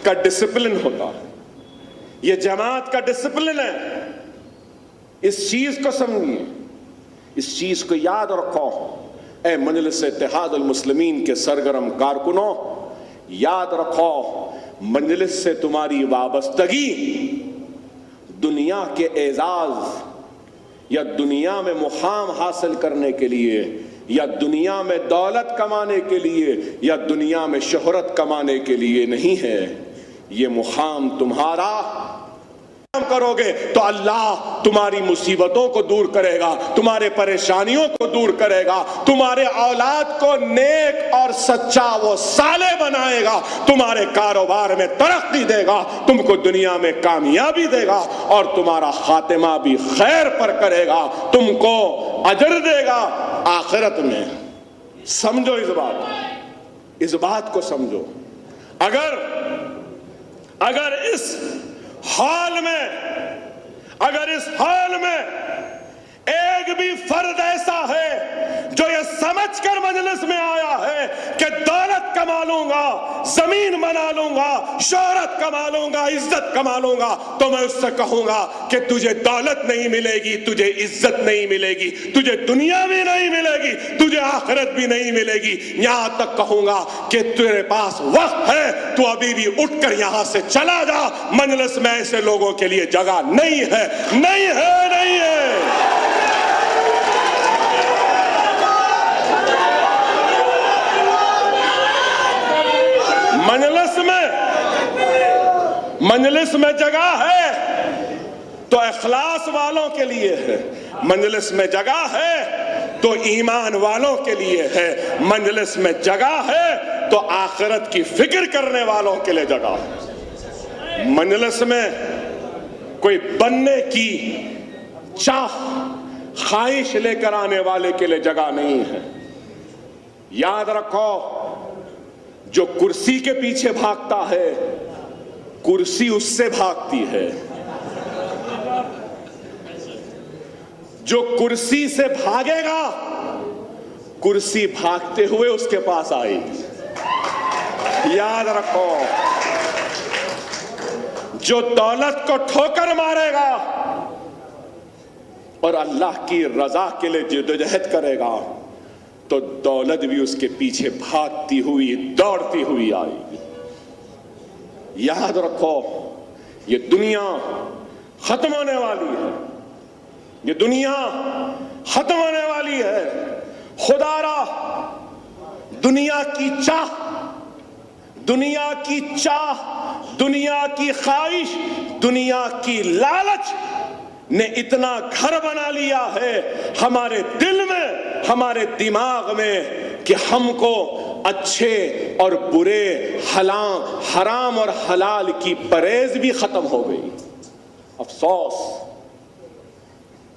کا ڈسپلن ہوتا ہے، یہ جماعت کا ڈسپلن ہے۔ اس چیز کو سمجھیے، اس چیز کو یاد رکھو۔ اے مجلس اتحاد المسلمین کے سرگرم کارکنوں، یاد رکھو، مجلس سے تمہاری وابستگی دنیا کے اعزاز یا دنیا میں مقام حاصل کرنے کے لیے یا دنیا میں دولت کمانے کے لیے یا دنیا میں شہرت کمانے کے لیے نہیں ہے. یہ مقام تمہارا کرو گے تو اللہ تمہاری مصیبتوں کو دور کرے گا, تمہارے پریشانیوں کو دور کرے گا, تمہارے اولاد کو نیک اور سچا وہ صالح بنائے گا, تمہارے کاروبار میں ترقی دے گا, تم کو دنیا میں کامیابی دے گا اور تمہارا خاتمہ بھی خیر پر کرے گا, تم کو اجر دے گا آخرت میں. سمجھو اس بات کو سمجھو. اگر اس حال میں ایک بھی فرد ایسا ہے جو یہ سمجھ کر مجلس میں آیا ہے کہ دولت کما لوں گا, زمین بنا لوں گا, شہرت کما لوں گا, عزت کما لوں گا, تو میں اس سے کہوں گا کہ تجھے دولت نہیں ملے گی, تجھے عزت نہیں ملے گی, تجھے دنیا بھی نہیں ملے گی, تجھے آخرت بھی نہیں ملے گی. یہاں تک کہوں گا کہ تیرے پاس وقت ہے, تو ابھی بھی اٹھ کر یہاں سے چلا جا, مجلس میں ایسے لوگوں کے لیے جگہ نہیں ہے, نہیں ہے, نہیں ہے. مجلس میں جگہ ہے تو اخلاص والوں کے لیے ہے, مجلس میں جگہ ہے تو ایمان والوں کے لیے ہے, مجلس میں جگہ ہے تو آخرت کی فکر کرنے والوں کے لیے جگہ ہے. مجلس میں کوئی بننے کی چاہ خواہش لے کر آنے والے کے لیے جگہ نہیں ہے. یاد رکھو, جو کرسی کے پیچھے بھاگتا ہے کرسی اس سے بھاگتی ہے, جو کرسی سے بھاگے گا کرسی بھاگتے ہوئے اس کے پاس آئے گی. یاد رکھو, جو دولت کو ٹھوکر مارے گا اور اللہ کی رضا کے لیے جدوجہد کرے گا تو دولت بھی اس کے پیچھے بھاگتی ہوئی دوڑتی ہوئی آئے گی. یاد رکھو, یہ دنیا ختم ہونے والی ہے, یہ دنیا ختم ہونے والی ہے. خدا را دنیا کی چاہ, دنیا کی چاہ, دنیا کی خواہش, دنیا کی لالچ نے اتنا گھر بنا لیا ہے ہمارے دل میں, ہمارے دماغ میں, کہ ہم کو اچھے اور برے, حرام اور حلال کی پرہیز بھی ختم ہو گئی. افسوس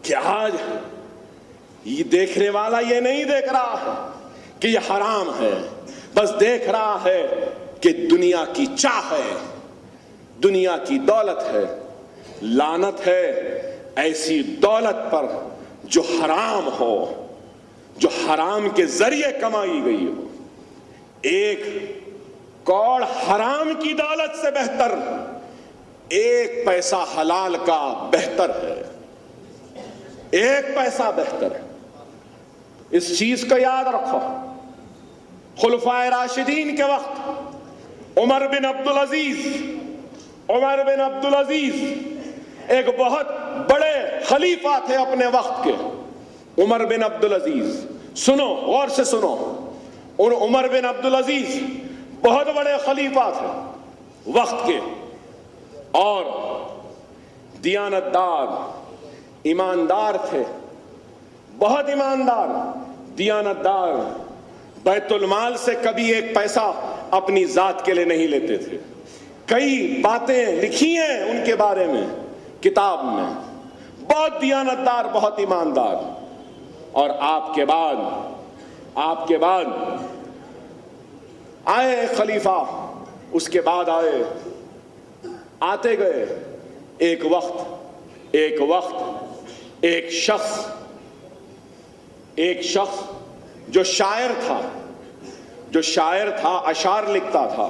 کہ آج یہ دیکھنے والا یہ نہیں دیکھ رہا ہے کہ یہ حرام ہے, بس دیکھ رہا ہے کہ دنیا کی چاہ ہے, دنیا کی دولت ہے. لعنت ہے ایسی دولت پر جو حرام ہو, جو حرام کے ذریعے کمائی گئی ہو. ایک کوڑ حرام کی دولت سے بہتر ایک پیسہ حلال کا بہتر ہے, ایک پیسہ بہتر ہے. اس چیز کو یاد رکھو. خلفائے راشدین کے وقت عمر بن عبدالعزیز ایک بہت بڑے خلیفہ تھے اپنے وقت کے. عمر بن عبدالعزیز, سنو غور سے سنو, اور عمر بن عبدالعزیز بہت بڑے خلیفہ تھے وقت کے, اور دیانتدار, ایماندار تھے, بہت ایماندار, دیانتدار. بیت المال سے کبھی ایک پیسہ اپنی ذات کے لیے نہیں لیتے تھے. کئی باتیں لکھی ہیں ان کے بارے میں کتاب میں. بہت دیانتدار, بہت ایماندار. اور آپ کے بعد آئے ایک خلیفہ, اس کے بعد آتے گئے. ایک وقت ایک شخص جو شاعر تھا, اشعار لکھتا تھا,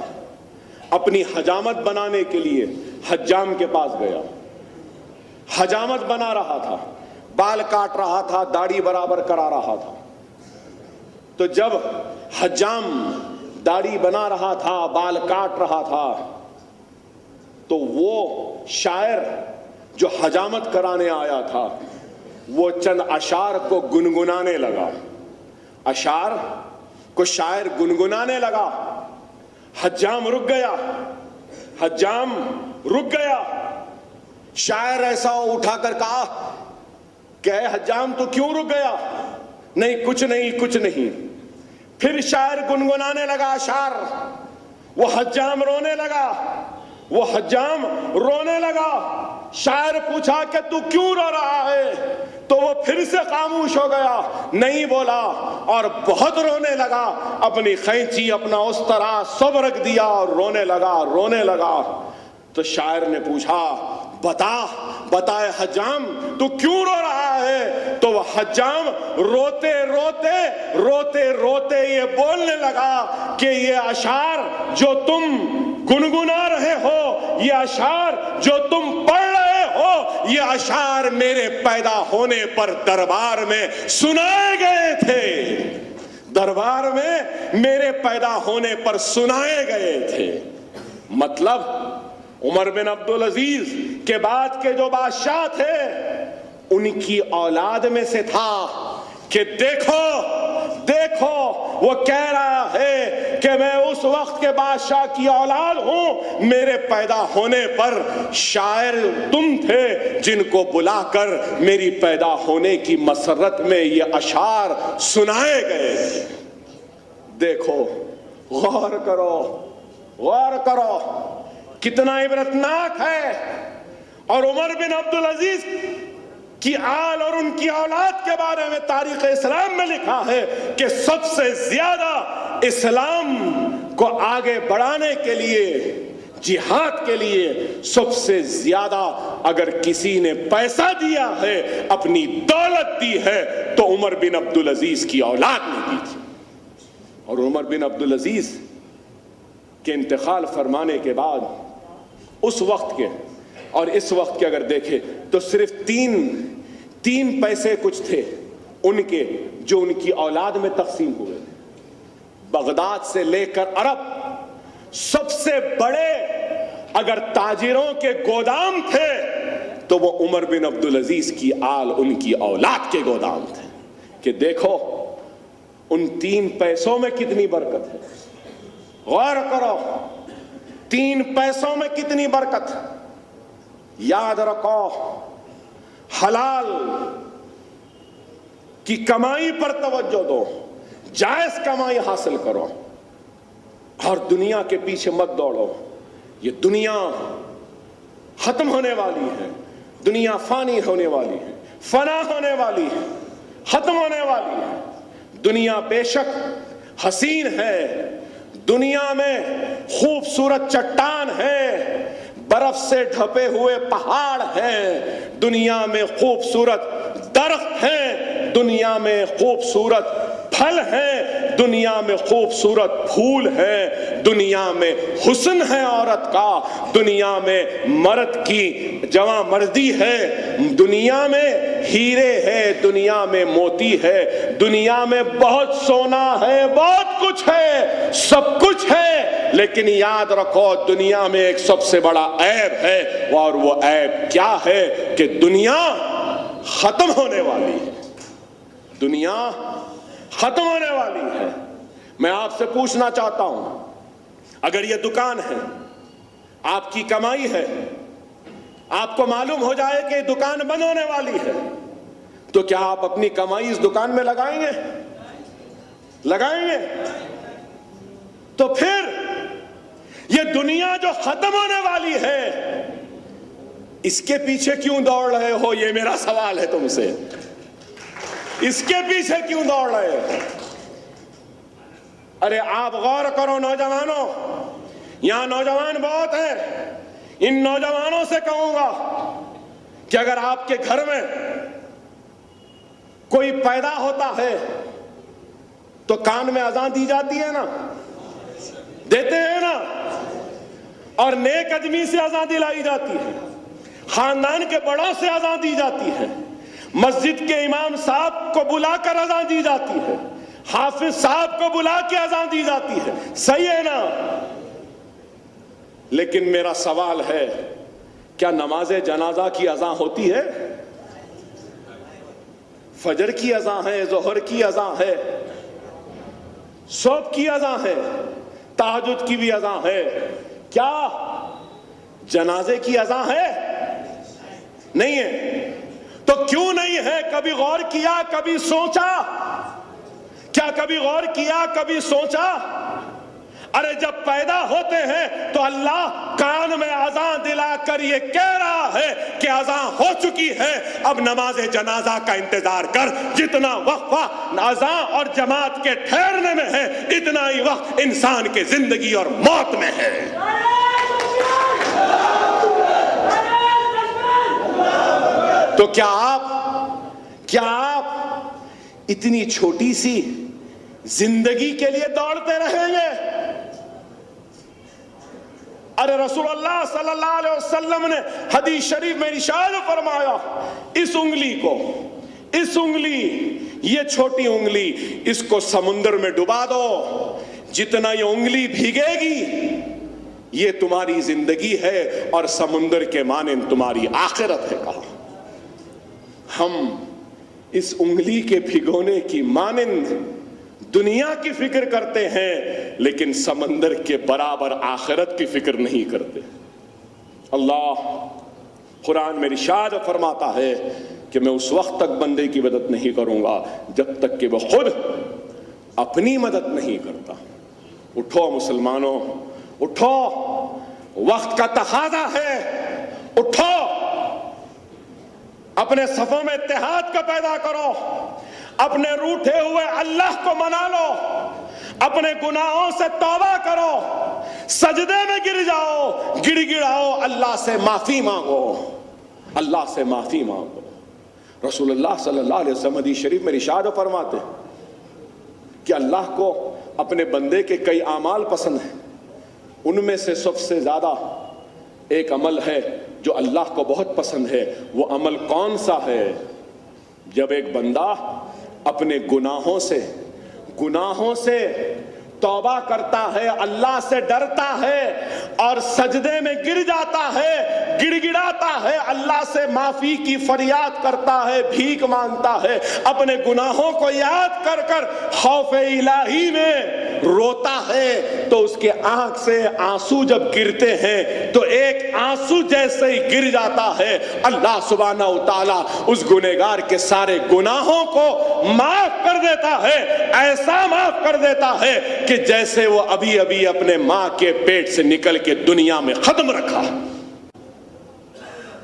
اپنی حجامت بنانے کے لیے حجام کے پاس گیا. حجامت بنا رہا تھا, بال کاٹ رہا تھا, داڑھی برابر کرا رہا تھا. تو جب حجام داڑھی بنا رہا تھا, بال کاٹ رہا تھا, تو وہ شاعر جو حجامت کرانے آیا تھا وہ چند اشعار کو گنگنانے لگا اشعار کو شاعر گنگنانے لگا. حجام رک گیا, حجام رک گیا. شاعر ایسا اٹھا کر کہا کہ اے حجام تو کیوں رک گیا؟ نہیں کچھ نہیں کچھ نہیں. پھر شاعر گنگنانے لگا اشعار. وہ حجام رونے لگا, وہ حجام رونے لگا. شاعر پوچھا کہ تو کیوں رو رہا ہے؟ تو وہ پھر سے خاموش ہو گیا, نہیں بولا اور بہت رونے لگا. اپنی خینچی اپنا استرا سب رکھ دیا اور رونے لگا. تو شاعر نے پوچھا بتا حجام تو کیوں رو رہا ہے؟ تو وہ حجام روتے یہ بولنے لگا کہ یہ اشعار جو تم گنگنا رہے ہو, یہ اشعار جو تم پڑھ رہے ہو, یہ اشعار میرے پیدا ہونے پر دربار میں سنائے گئے تھے. دربار میں میرے پیدا ہونے پر سنائے گئے تھے. مطلب عمر بن عبدالعزیز کے بعد کے جو بادشاہ تھے ان کی اولاد میں سے تھا کہ دیکھو وہ کہہ رہا ہے کہ میں اس وقت کے بادشاہ کی اولاد ہوں. میرے پیدا ہونے پر شاعر تم تھے جن کو بلا کر میری پیدا ہونے کی مسرت میں یہ اشعار سنائے گئے تھے. دیکھو, غور کرو کتنا عبرتناک ہے. اور عمر بن عبدالعزیز کی آل اور ان کی اولاد کے بارے میں تاریخ اسلام میں لکھا ہے کہ سب سے زیادہ اسلام کو آگے بڑھانے کے لیے, جہاد کے لیے سب سے زیادہ اگر کسی نے پیسہ دیا ہے, اپنی دولت دی ہے, تو عمر بن عبدالعزیز کی اولاد نے دی تھی. اور عمر بن عبدالعزیز کے انتقال فرمانے کے بعد اس وقت کے اور اس وقت کے اگر دیکھیں تو صرف تین پیسے کچھ تھے ان کے جو ان کی اولاد میں تقسیم ہوئے. بغداد سے لے کر عرب سب سے بڑے اگر تاجروں کے گودام تھے تو وہ عمر بن عبدالعزیز کی آل ان کی اولاد کے گودام تھے. کہ دیکھو ان 3 پیسوں میں کتنی برکت ہے. غور کرو 3 پیسوں میں کتنی برکت. یاد رکھو حلال کی کمائی پر توجہ دو, جائز کمائی حاصل کرو اور دنیا کے پیچھے مت دوڑو. یہ دنیا ختم ہونے والی ہے, دنیا فانی ہونے والی ہے, فنا ہونے والی ہے, ختم ہونے والی ہے. دنیا بے شک حسین ہے, دنیا میں خوبصورت چٹان ہے, برف سے ڈھپے ہوئے پہاڑ ہیں, دنیا میں خوبصورت درخت ہیں, دنیا میں خوبصورت پھل ہیں, دنیا میں خوبصورت پھول ہیں, دنیا میں حسن ہے عورت کا, دنیا میں مرد کی جواں مردی ہے, دنیا میں ہیرے ہے, دنیا میں موتی ہے, دنیا میں بہت سونا ہے, بہت کچھ ہے, سب کچھ ہے. لیکن یاد رکھو دنیا میں ایک سب سے بڑا عیب ہے, اور وہ عیب کیا ہے کہ دنیا ختم ہونے والی ہے. دنیا ختم ہونے والی ہے. میں آپ سے پوچھنا چاہتا ہوں, اگر یہ دکان ہے, آپ کی کمائی ہے, آپ کو معلوم ہو جائے کہ دکان بند ہونے والی ہے, تو کیا آپ اپنی کمائی اس دکان میں لگائیں گے؟ لگائیں گے؟ تو پھر یہ دنیا جو ختم ہونے والی ہے اس کے پیچھے کیوں دوڑ رہے ہو؟ یہ میرا سوال ہے تم سے. اس کے پیچھے کیوں دوڑ رہے ہو؟ ارے آپ غور کرو نوجوانوں, یہاں نوجوان بہت ہیں. ان نوجوانوں سے کہوں گا کہ اگر آپ کے گھر میں کوئی پیدا ہوتا ہے تو کان میں اذان دی جاتی ہے نا, دیتے ہیں نا, اور نیک آدمی سے اذان دلائی جاتی ہے, خاندان کے بڑوں سے اذان دی جاتی ہے, مسجد کے امام صاحب کو بلا کر اذان دی جاتی ہے, حافظ صاحب کو بلا کے اذان دی جاتی ہے, صحیح ہے نا؟ لیکن میرا سوال ہے, کیا نماز جنازہ کی اذان ہوتی ہے؟ فجر کی اذان ہے, ظہر کی اذان ہے, صبح کی اذان ہے, تہجد کی بھی اذان ہے, کیا جنازے کی اذان ہے؟ نہیں ہے. تو کیوں نہیں ہے؟ کبھی غور کیا, کبھی سوچا؟ کیا کبھی غور کیا, کبھی سوچا؟ ارے جب پیدا ہوتے ہیں تو اللہ کان میں اذان دلا کر یہ کہہ رہا ہے کہ اذان ہو چکی ہے, اب نماز جنازہ کا انتظار کر. جتنا وقفہ اذان اور جماعت کے ٹھہرنے میں ہے, اتنا ہی وقت انسان کے زندگی اور موت میں ہے. تو کیا آپ اتنی چھوٹی سی زندگی کے لیے دوڑتے رہیں گے؟ ارے رسول اللہ صلی اللہ علیہ وسلم نے حدیث شریف میں ارشاد فرمایا, اس انگلی یہ چھوٹی انگلی, اس کو سمندر میں ڈبا دو, جتنا یہ انگلی بھیگے گی یہ تمہاری زندگی ہے اور سمندر کے مانند تمہاری آخرت ہے. کہا ہم اس انگلی کے بھگونے کی مانند دنیا کی فکر کرتے ہیں, لیکن سمندر کے برابر آخرت کی فکر نہیں کرتے. اللہ قرآن میں ارشاد فرماتا ہے کہ میں اس وقت تک بندے کی مدد نہیں کروں گا جب تک کہ وہ خود اپنی مدد نہیں کرتا. اٹھو مسلمانوں, اٹھو, وقت کا تقاضا ہے, اٹھو, اپنے صفوں میں اتحاد کا پیدا کرو, اپنے روٹھے ہوئے اللہ کو منا لو, اپنے گناہوں سے توبہ کرو, سجدے میں گر جاؤ, گڑ گڑاؤ, اللہ سے معافی مانگو, اللہ سے معافی مانگو. رسول اللہ صلی اللہ علیہ وسلم حدیث شریف میں ارشاد فرماتے کہ اللہ کو اپنے بندے کے کئی اعمال پسند ہیں, ان میں سے سب سے زیادہ ایک عمل ہے جو اللہ کو بہت پسند ہے. وہ عمل کون سا ہے؟ جب ایک بندہ اپنے گناہوں سے توبہ کرتا ہے, اللہ سے ڈرتا ہے اور سجدے میں گر جاتا ہے, گڑ گڑاتا ہے, اللہ سے معافی کی فریاد کرتا ہے, بھیک مانگتا ہے, اپنے گناہوں کو یاد کر کر خوف الہی میں روتا ہے, تو اس کے آنکھ سے آنسو جب گرتے ہیں تو ایک آنسو جیسے ہی گر جاتا ہے, اللہ سبحانہ و تعالی اس گنہگار کے سارے گناہوں کو معاف کر دیتا ہے. ایسا معاف کر دیتا ہے کہ جیسے وہ ابھی ابھی اپنے ماں کے پیٹ سے نکل کے دنیا میں قدم رکھا.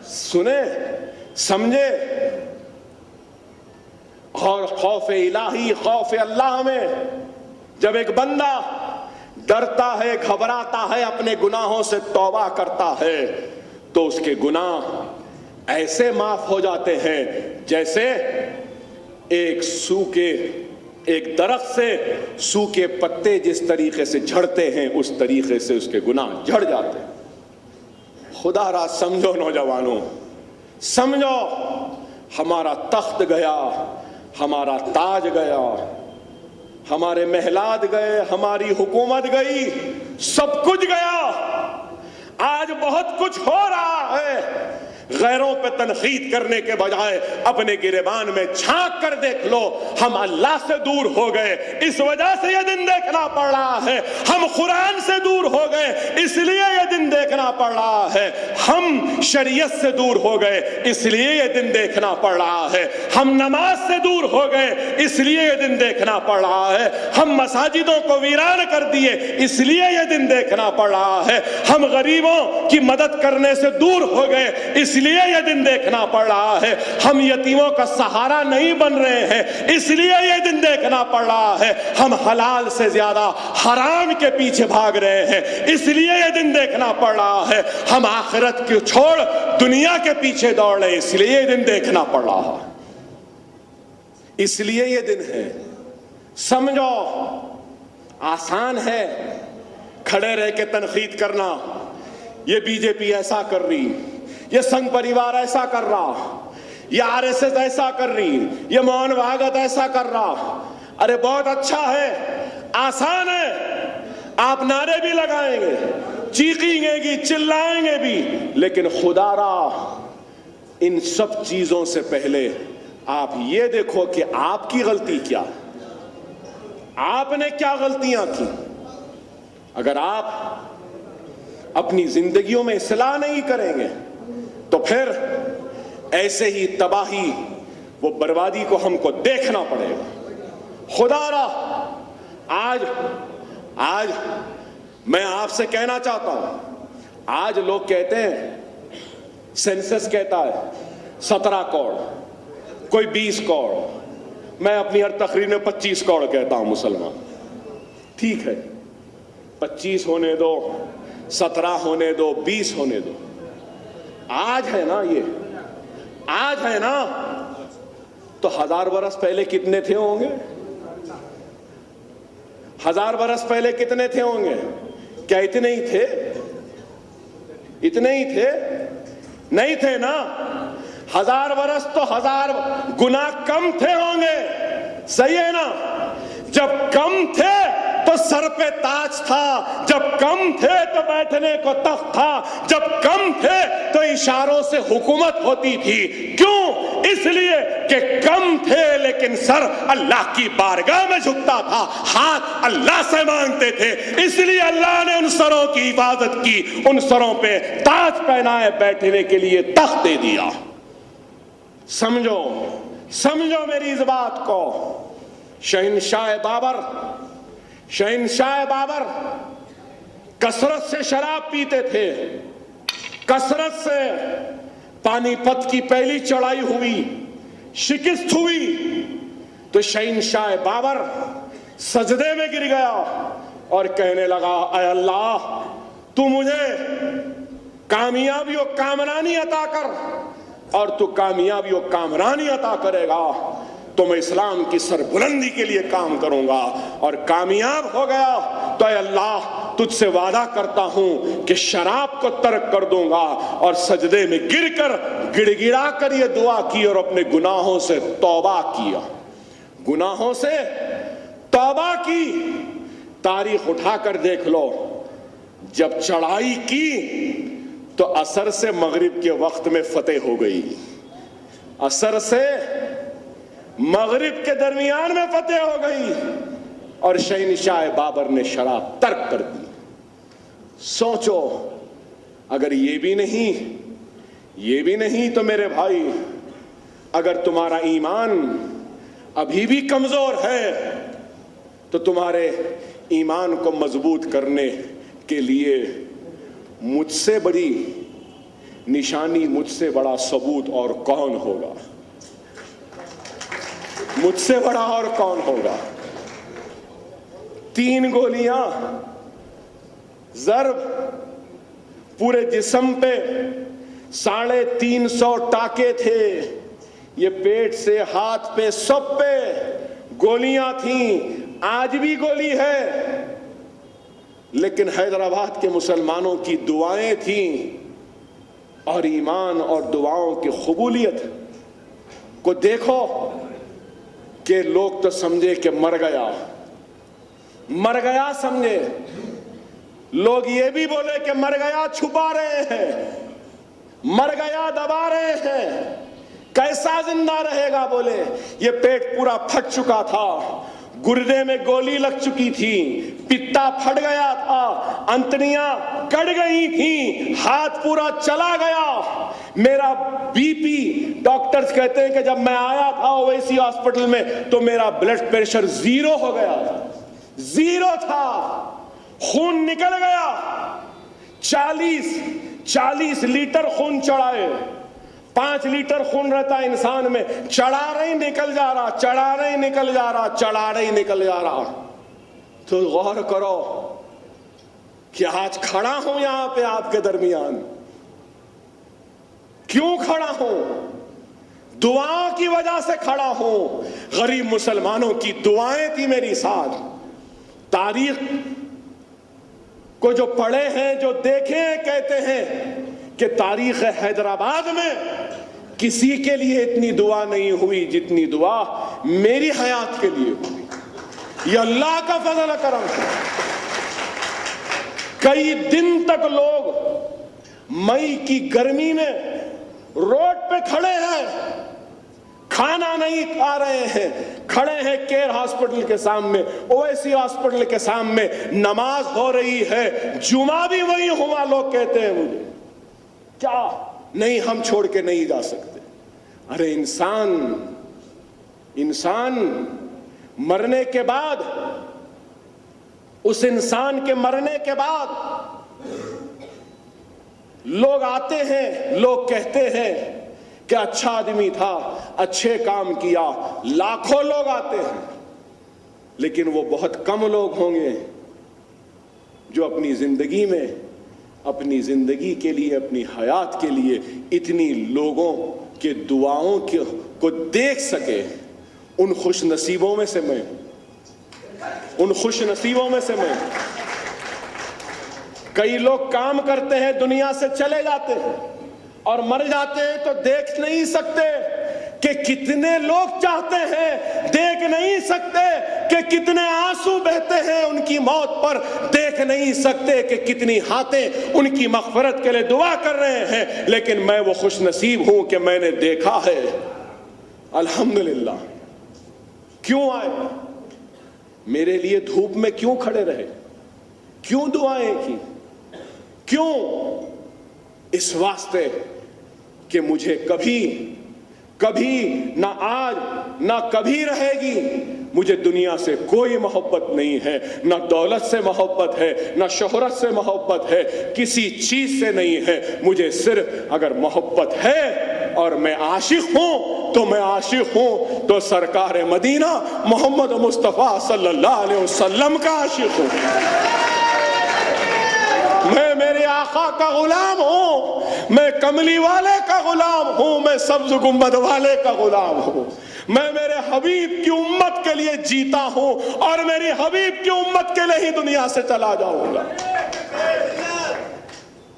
سنے, سمجھے, اور خوف الہی, خوف اللہ میں جب ایک بندہ ڈرتا ہے, گھبراتا ہے, اپنے گناہوں سے توبہ کرتا ہے, تو اس کے گناہ ایسے معاف ہو جاتے ہیں جیسے ایک درخت سے سوکھے پتے جس طریقے سے جھڑتے ہیں اس طریقے سے اس کے گناہ جھڑ جاتے ہیں. خدا را سمجھو نوجوانوں, سمجھو, ہمارا تخت گیا, ہمارا تاج گیا, ہمارے محلات گئے, ہماری حکومت گئی, سب کچھ گیا. آج بہت کچھ ہو رہا ہے. غیروں پہ تنقید کرنے کے بجائے اپنے گریبان میں جھانک کر دیکھ لو, ہم اللہ سے دور ہو گئے, اس وجہ سے یہ دن دیکھنا پڑ رہا ہے. ہم قرآن سے دور ہو گئے, اس لیے یہ دن دیکھنا پڑ رہا ہے. ہم شریعت سے دور ہو گئے, اس لیے یہ دن دیکھنا پڑ رہا ہے. ہم نماز سے دور ہو گئے, اس لیے یہ دن دیکھنا پڑ رہا ہے. ہم مساجدوں کو ویران کر دیے, اس لیے یہ دن دیکھنا پڑ رہا ہے. ہم غریبوں کی مدد کرنے سے دور ہو گئے, اس لیے یہ دن دیکھنا پڑ رہا ہے. ہم یتیموں کا سہارا نہیں بن رہے ہیں, اس لیے یہ دن دیکھنا پڑ رہا ہے. ہم حلال سے زیادہ حرام کے پیچھے بھاگ رہے ہیں, اس لیے یہ دن دیکھنا پڑ رہا ہے. ہم آخرت کو چھوڑ دنیا کے پیچھے دوڑ رہے ہیں, اس لیے یہ دن دیکھنا پڑ رہا ہے. اس لیے یہ دن ہے. سمجھو, آسان ہے کھڑے رہ کے تنقید کرنا, یہ بی جے پی ایسا کر رہی, یہ سنگھ پریوار ایسا کر رہا, یہ آر ایس ایس ایسا کر رہی, یہ موہن بھاگت ایسا کر رہا. ارے بہت اچھا ہے, آسان ہے, آپ نعرے بھی لگائیں گے, چیخیں گے, چلائیں گے بھی, لیکن خدا را ان سب چیزوں سے پہلے آپ یہ دیکھو کہ آپ کی غلطی کیا ہے. آپ نے کیا غلطیاں کی؟ اگر آپ اپنی زندگیوں میں اصلاح نہیں کریں گے تو پھر ایسے ہی تباہی وہ بربادی کو ہم کو دیکھنا پڑے گا۔ خدا را آج میں آپ سے کہنا چاہتا ہوں، آج لوگ کہتے ہیں سینسس کہتا ہے 17 کروڑ، کوئی 20 کروڑ، میں اپنی ہر تقریر میں 25 کروڑ کہتا ہوں مسلمان۔ ٹھیک ہے، 25 ہونے دو، 17 ہونے دو، 20 ہونے دو، آج ہے نا، یہ آج ہے نا، تو 1000 برس پہلے کتنے تھے ہوں گے؟ 1000 برس پہلے کتنے تھے ہوں گے؟ کیا اتنے ہی تھے؟ اتنے ہی تھے؟ نہیں تھے نا۔ 1000 برس تو 1000 گنا کم تھے ہوں گے، صحیح ہے نا؟ جب کم تھے تو سر پہ تاج تھا، جب کم تھے تو بیٹھنے کو تخت تھا، جب کم تھے تو اشاروں سے حکومت ہوتی تھی۔ کیوں؟ اس لیے کہ کم تھے لیکن سر اللہ کی بارگاہ میں جھکتا تھا، ہاتھ اللہ سے مانگتے تھے، اس لیے اللہ نے ان سروں کی حفاظت کی، ان سروں پہ تاج پہنائے، بیٹھنے کے لیے تخت دے دیا۔ سمجھو میری اس بات کو۔ شہنشاہ بابر کثرت سے شراب پیتے تھے، کثرت سے پانی پت کی پہلی چڑھائی ہوئی، شکست ہوئی تو شہنشاہ بابر سجدے میں گر گیا اور کہنے لگا، اے اللہ تو مجھے کامیابی و کامرانی عطا کر، اور تو کامیابی و کامرانی عطا کرے گا تو میں اسلام کی سربلندی کے لیے کام کروں گا، اور کامیاب ہو گیا تو اے اللہ تجھ سے وعدہ کرتا ہوں کہ شراب کو ترک کر دوں گا، اور سجدے میں گر کر گڑ گڑا کر یہ دعا کی اور اپنے گناہوں سے توبہ کیا، گناہوں سے توبہ کی۔ تاریخ اٹھا کر دیکھ لو، جب چڑھائی کی تو عصر سے مغرب کے وقت میں فتح ہو گئی، عصر سے مغرب کے درمیان میں فتح ہو گئی، اور شہنشاہ بابر نے شراب ترک کر دی۔ سوچو، اگر یہ بھی نہیں تو میرے بھائی، اگر تمہارا ایمان ابھی بھی کمزور ہے تو تمہارے ایمان کو مضبوط کرنے کے لیے مجھ سے بڑی نشانی، مجھ سے بڑا ثبوت اور کون ہوگا؟ مجھ سے بڑا اور کون ہوگا؟ 3 گولیاں ضرب پورے جسم پہ، 350 ٹاکے تھے، یہ پیٹ سے، ہاتھ پہ، سب پہ گولیاں تھیں، آج بھی گولی ہے، لیکن حیدرآباد کے مسلمانوں کی دعائیں تھیں، اور ایمان اور دعاؤں کی قبولیت کو دیکھو کہ لوگ تو سمجھے کہ مر گیا سمجھے، لوگ یہ بھی بولے کہ مر گیا چھپا رہے ہیں، مر گیا دبا رہے ہیں، کیسا زندہ رہے گا؟ بولے یہ پیٹ پورا پھٹ چکا تھا، گردے میں گولی لگ چکی تھی، پتا پھٹ گیا تھا، انتڑیاں کٹ گئی تھیں، ہاتھ پورا چلا گیا، میرا بی پی، ڈاکٹرز کہتے ہیں کہ جب میں آیا تھا اویسی ہاسپٹل میں تو میرا بلڈ پریشر 0 ہو گیا تھا، 0 تھا، خون نکل گیا، 40 لیٹر خون چڑھائے، 5 لیٹر خون رہتا ہے انسان میں، چڑھا رہی نکل جا رہا۔ تو غور کرو کہ آج کھڑا ہوں یہاں پہ آپ کے درمیان، کیوں کھڑا ہوں؟ دعاؤں کی وجہ سے کھڑا ہوں، غریب مسلمانوں کی دعائیں تھی میری ساتھ۔ تاریخ کو جو پڑھے ہیں، جو دیکھے ہیں، کہتے ہیں کہ تاریخ حیدرآباد میں کسی کے لیے اتنی دعا نہیں ہوئی جتنی دعا میری حیات کے لیے ہوئی، یہ اللہ کا فضل و کرم ہے۔ کئی دن تک لوگ مئی کی گرمی میں روڈ پہ کھڑے ہیں، کھانا نہیں کھا رہے ہیں, کھڑے ہیں کیئر ہاسپٹل کے سامنے, اویسی ہاسپٹل کے سامنے, نماز ہو رہی ہے, جمعہ بھی وہی ہوا, لوگ کہتے ہیں مجھے کیا نہیں ہم چھوڑ کے نہیں جا سکتے. ارے انسان مرنے کے بعد, اس انسان کے مرنے کے بعد لوگ آتے ہیں, لوگ کہتے ہیں کہ اچھا آدمی تھا, اچھے کام کیا, لاکھوں لوگ آتے ہیں, لیکن وہ بہت کم لوگ ہوں گے جو اپنی زندگی میں, اپنی زندگی کے لیے, اپنی حیات کے لیے اتنی لوگوں کے دعاؤں کو دیکھ سکے. ان خوش نصیبوں میں سے میں, ان خوش نصیبوں میں سے میں. کئی لوگ کام کرتے ہیں, دنیا سے چلے جاتے ہیں اور مر جاتے ہیں تو دیکھ نہیں سکتے کہ کتنے لوگ چاہتے ہیں, دیکھ نہیں سکتے کہ کتنے آنسو بہتے ہیں ان کی موت پر, دیکھ نہیں سکتے کہ کتنی ہاتھیں ان کی مغفرت کے لیے دعا کر رہے ہیں. لیکن میں وہ خوش نصیب ہوں کہ میں نے دیکھا ہے. الحمدللہ. کیوں آئے؟ میرے لیے دھوپ میں کیوں کھڑے رہے؟ کیوں دعائیں کی؟ کیوں؟ اس واسطے کہ مجھے کبھی نہ آج نہ کبھی رہے گی, مجھے دنیا سے کوئی محبت نہیں ہے, نہ دولت سے محبت ہے, نہ شہرت سے محبت ہے, کسی چیز سے نہیں ہے. مجھے صرف اگر محبت ہے اور میں عاشق ہوں تو میں عاشق ہوں تو سرکار مدینہ محمد مصطفیٰ صلی اللہ علیہ وسلم کا عاشق ہوں. میں میرے آقا کا غلام ہوں, میں کملی والے کا غلام ہوں, میں سبز گنبد والے کا غلام ہوں. میں میرے حبیب کی امت کے لیے جیتا ہوں اور میری حبیب کی امت کے لیے ہی دنیا سے چلا جاؤں گا.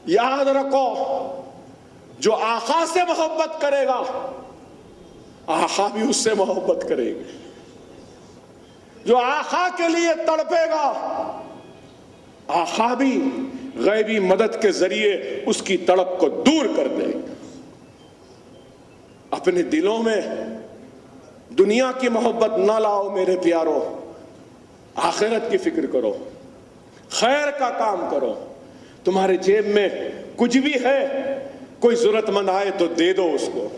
یاد رکھو, جو آقا سے محبت کرے گا آقا بھی اس سے محبت کرے گا. جو آقا کے لیے تڑپے گا آقا بھی غیبی مدد کے ذریعے اس کی تڑپ کو دور کر دے گا. اپنے دلوں میں دنیا کی محبت نہ لاؤ میرے پیارو, آخرت کی فکر کرو, خیر کا کام کرو. تمہارے جیب میں کچھ بھی ہے, کوئی ضرورت مند آئے تو دے دو اس کو,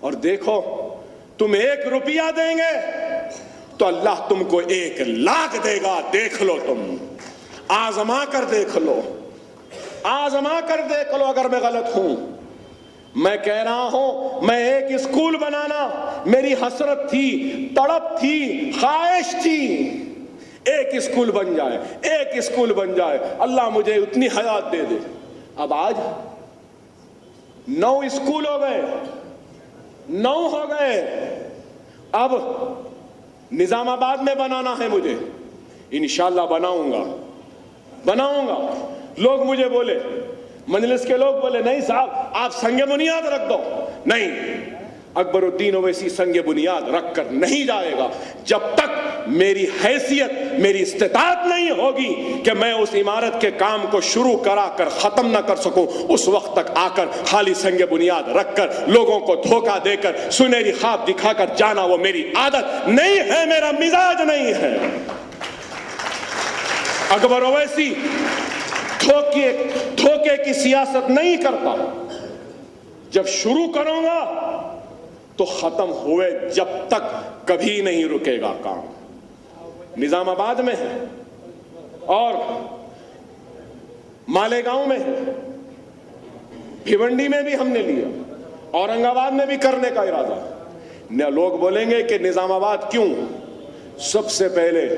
اور دیکھو تم 1 روپیہ دیں گے تو اللہ تم کو 1 لاکھ دے گا. دیکھ لو, تم آزما کر دیکھ لو, آزما کر دیکھ لو. اگر میں غلط ہوں, میں کہہ رہا ہوں میں ایک اسکول بنانا میری حسرت تھی, تڑپ تھی, خواہش تھی. ایک اسکول بن جائے, ایک اسکول بن جائے, اللہ مجھے اتنی حیات دے دے. اب آج 9 اسکول ہو گئے, 9 ہو گئے. اب نظام آباد میں بنانا ہے مجھے, انشاءاللہ بناؤں گا. لوگ مجھے بولے, مجلس کے لوگ بولے نہیں صاحب آپ سنگ بنیاد رکھ دو. نہیں, اکبر الدین اویسی سنگ بنیاد رکھ کر نہیں جائے گا جب تک میری حیثیت, میری استطاعت نہیں ہوگی کہ میں اس عمارت کے کام کو شروع کرا کر ختم نہ کر سکوں. اس وقت تک آ کر خالی سنگ بنیاد رکھ کر لوگوں کو دھوکہ دے کر سنہری خواب دکھا کر جانا وہ میری عادت نہیں ہے, میرا مزاج نہیں ہے. اکبر اویسی دھوکے کی سیاست نہیں کرتا. جب شروع کروں گا تو ختم ہوئے جب تک کبھی نہیں رکے گا کام. نظام آباد میں ہے اور مالیگاؤں میں ہے, بھیونڈی میں بھی ہم نے لیا, اورنگ آباد میں بھی کرنے کا ارادہ. لوگ بولیں گے کہ نظام آباد کیوں؟ سب سے پہلے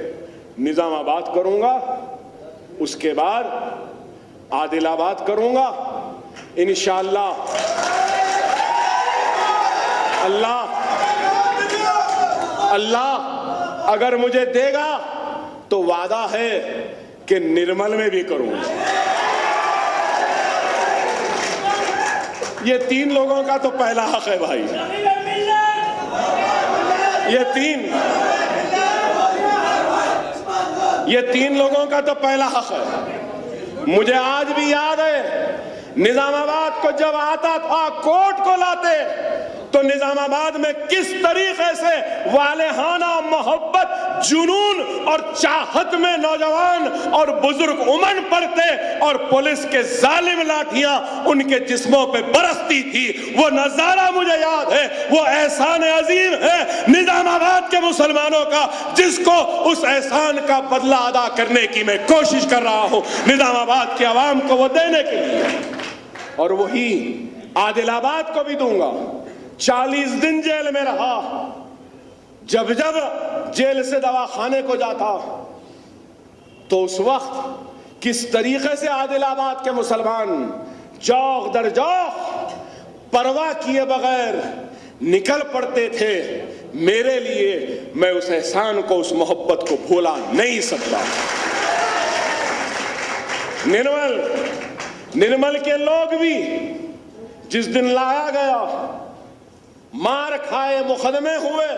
نظام آباد کروں گا, اس کے بعد عادل آباد کروں گا انشاءاللہ. اللہ اگر مجھے دے گا تو وعدہ ہے کہ نرمل میں بھی کروں گا. یہ 3 لوگوں کا تو پہلا حق ہے بھائی, یہ 3 لوگوں کا تو پہلا حق ہے. مجھے آج بھی یاد ہے نظام آباد کو جب آتا تھا کوٹ کو لاتے تو نظام آباد میں کس طریقے سے والہانہ محبت، جنون اور چاہت میں نوجوان اور بزرگ امن پڑتے اور پولیس کے ظالم لاٹھیاں ان کے جسموں پہ برستی تھی، وہ نظارہ مجھے یاد ہے۔ وہ احسان عظیم ہے نظام آباد کے مسلمانوں کا، جس کو اس احسان کا بدلہ ادا کرنے کی میں کوشش کر رہا ہوں نظام آباد کے عوام کو وہ دینے کے لیے، اور وہی عادل آباد کو بھی دوں گا۔ 40 دن جیل میں رہا، جب جیل سے دواخانے کو جاتا تو اس وقت کس طریقے سے عادل آباد کے مسلمان جوق در جوق پرواہ کیے بغیر نکل پڑتے تھے میرے لیے، میں اس احسان کو، اس محبت کو بھولا نہیں سکتا۔ نرمل کے لوگ بھی جس دن لایا گیا، مار کھائے، مقدمے ہوئے،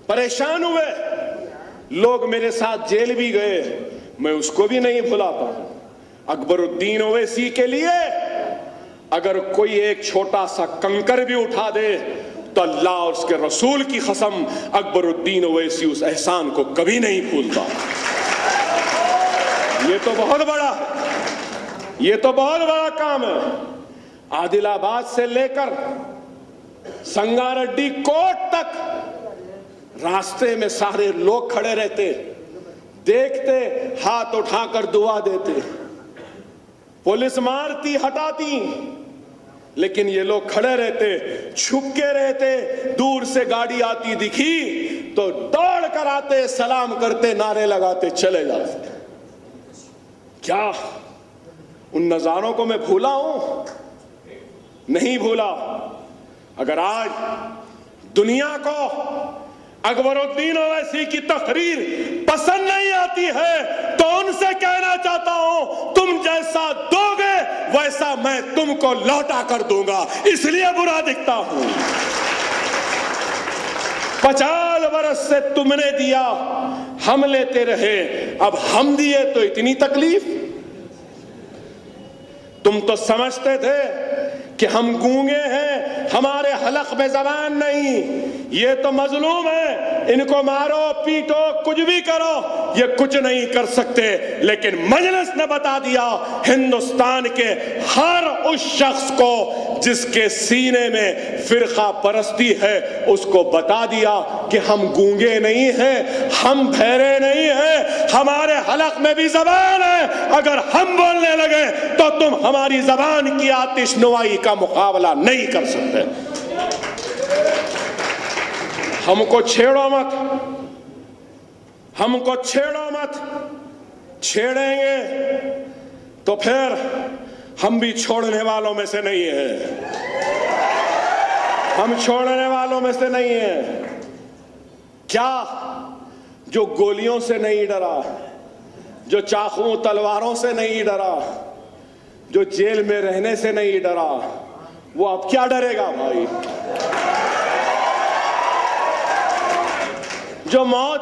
پریشان ہوئے، لوگ میرے ساتھ جیل بھی گئے، میں اس کو بھی نہیں بھولاتا۔ اکبر الدین اویسی کے لیے اگر کوئی ایک چھوٹا سا کنکر بھی اٹھا دے تو اللہ اور اس کے رسول کی قسم اکبر الدین اویسی اس احسان کو کبھی نہیں بھولتا۔ یہ تو بہت بڑا ہے، یہ تو بہت بڑا کام ہے۔ عادل آباد سے لے کر سنگاریڈی کوٹ تک راستے میں سارے لوگ کھڑے رہتے، دیکھتے، ہاتھ اٹھا کر دعا دیتے، پولیس مارتی، ہٹاتی، لیکن یہ لوگ کھڑے رہتے، چھپ کے رہتے، دور سے گاڑی آتی دکھی تو دوڑ کر آتے، سلام کرتے، نعرے لگاتے، چلے جاتے۔ کیا ان نظاروں کو میں بھولا ہوں؟ نہیں بھولا۔ اگر آج دنیا کو اکبر الدین اویسی کی تقریر پسند نہیں آتی ہے تو ان سے کہنا چاہتا ہوں، تم جیسا دو گے ویسا میں تم کو لوٹا کر دوں گا، اس لیے برا دکھتا ہوں۔ 50 برس سے تم نے دیا، ہم لیتے رہے، اب ہم دیے تو اتنی تکلیف۔ تم تو سمجھتے تھے کہ ہم گونگے ہیں، ہمارے حلق میں زبان نہیں، یہ تو مظلوم ہے، ان کو مارو، پیٹو، کچھ بھی کرو، یہ کچھ نہیں کر سکتے۔ لیکن مجلس نے بتا دیا، ہندوستان کے ہر اس شخص کو جس کے سینے میں فرقہ پرستی ہے، اس کو بتا دیا کہ ہم گونگے نہیں ہیں، ہم بہرے نہیں ہیں، ہمارے حلق میں بھی زبان ہے، اگر ہم بولنے لگے تو تم ہماری زبان کی آتش نوائی کا مقابلہ نہیں کر سکتے۔ ہم کو چھیڑو مت، ہم کو چھیڑو مت، چھیڑیں گے تو پھر ہم بھی چھوڑنے والوں میں سے نہیں ہیں، ہم چھوڑنے والوں میں سے نہیں ہیں۔ کیا جو گولیوں سے نہیں ڈرا، جو چاقوں تلواروں سے نہیں ڈرا، جو جیل میں رہنے سے نہیں ڈرا، وہ اب کیا ڈرے گا بھائی؟ جو موت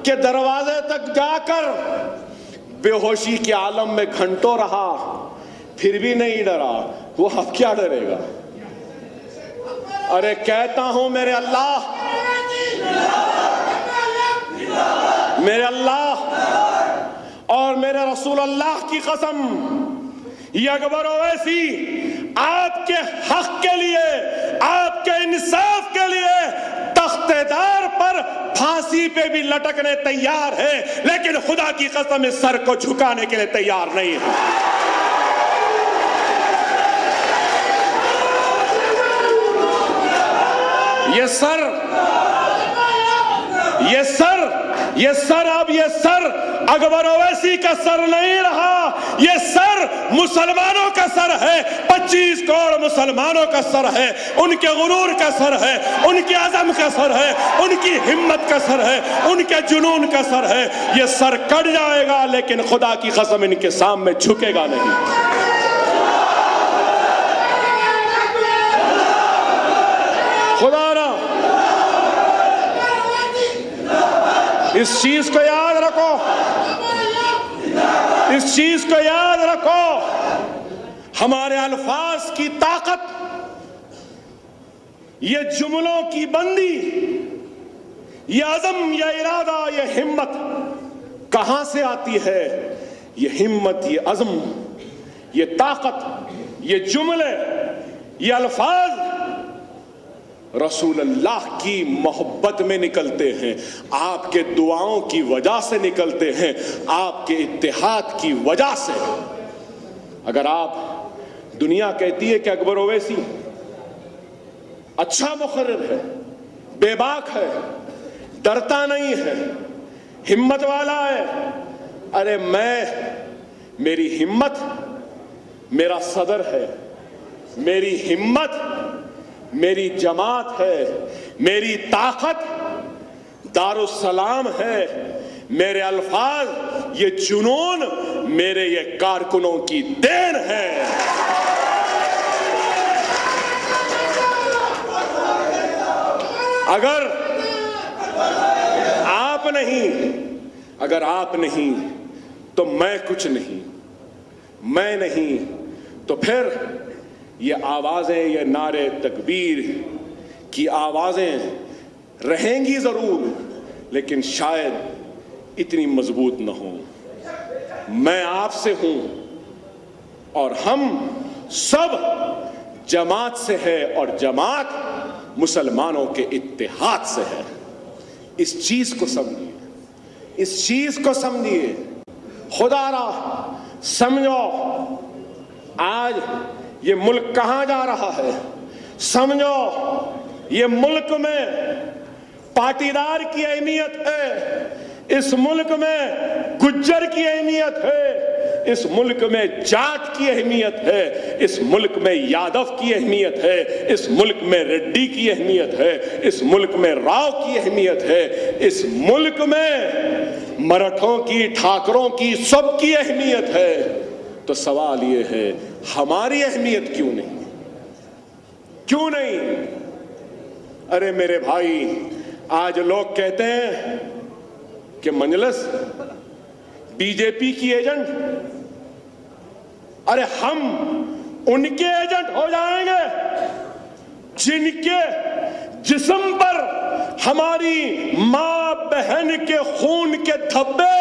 کے دروازے تک جا کر بے ہوشی کے عالم میں گھنٹوں رہا پھر بھی نہیں ڈرا، وہ اب کیا ڈرے گا؟ ارے کہتا ہوں میرے اللہ، میرے اللہ اور میرے رسول اللہ کی قسم، یہ اکبر اویسی آپ کے حق کے لیے، آپ کے انصاف کے لیے تخت دار پر پھانسی پہ بھی لٹکنے تیار ہے، لیکن خدا کی قسم اس سر کو جھکانے کے لیے تیار نہیں ہے۔ یہ سر اکبر اویسی کا سر نہیں رہا، یہ سر مسلمانوں کا سر ہے، 25 کروڑ مسلمانوں کا سر ہے، ان کے غرور کا سر ہے، ان کے عزم کا سر ہے، ان کی ہمت کا سر ہے، ان کے جنون کا سر ہے۔ یہ سر کٹ جائے گا لیکن خدا کی قسم ان کے سامنے جھکے گا نہیں۔ خدا نہ، اس چیز کو یاد رکھو، اس چیز کو یاد رکھو، ہمارے الفاظ کی طاقت یہ جملوں کی بندی، یہ عزم، یہ ارادہ، یہ ہمت کہاں سے آتی ہے؟ یہ ہمت، یہ عزم، یہ طاقت، یہ جملے، یہ الفاظ رسول اللہ کی محبت میں نکلتے ہیں، آپ کے دعاؤں کی وجہ سے نکلتے ہیں، آپ کے اتحاد کی وجہ سے۔ اگر آپ، دنیا کہتی ہے کہ اکبر اویسی اچھا مقرر ہے، بے باک ہے، ڈرتا نہیں ہے، ہمت والا ہے، ارے میری ہمت میرا صدر ہے، میری ہمت میری جماعت ہے، میری طاقت دارالسلام ہے، میرے الفاظ یہ جنون میرے یہ کارکنوں کی دین ہے۔ اگر آپ نہیں تو میں کچھ نہیں، میں نہیں تو پھر یہ آوازیں، یہ نعرے تکبیر کی آوازیں رہیں گی ضرور، لیکن شاید اتنی مضبوط نہ ہوں۔ میں آپ سے ہوں اور ہم سب جماعت سے ہے، اور جماعت مسلمانوں کے اتحاد سے ہے۔ اس چیز کو سمجھیے، اس چیز کو سمجھیے، خدا را سمجھو آج یہ ملک کہاں جا رہا ہے، سمجھو یہ ملک میں پاٹیدار کی اہمیت ہے، اس ملک میں گجر کی اہمیت ہے، اس ملک میں جاٹ کی اہمیت ہے، اس ملک میں یادو کی اہمیت ہے، اس ملک میں ریڈی کی اہمیت ہے، اس ملک میں راؤ کی اہمیت ہے، اس ملک میں مراٹھوں کی، ٹھاکروں کی، سب کی اہمیت ہے۔ تو سوال یہ ہے ہماری اہمیت کیوں نہیں؟ کیوں نہیں؟ ارے میرے بھائی، آج لوگ کہتے ہیں کہ مجلس بی جے پی کی ایجنٹ، ارے ہم ان کے ایجنٹ ہو جائیں گے جن کے جسم پر ہماری ماں بہن کے خون کے دھبے؟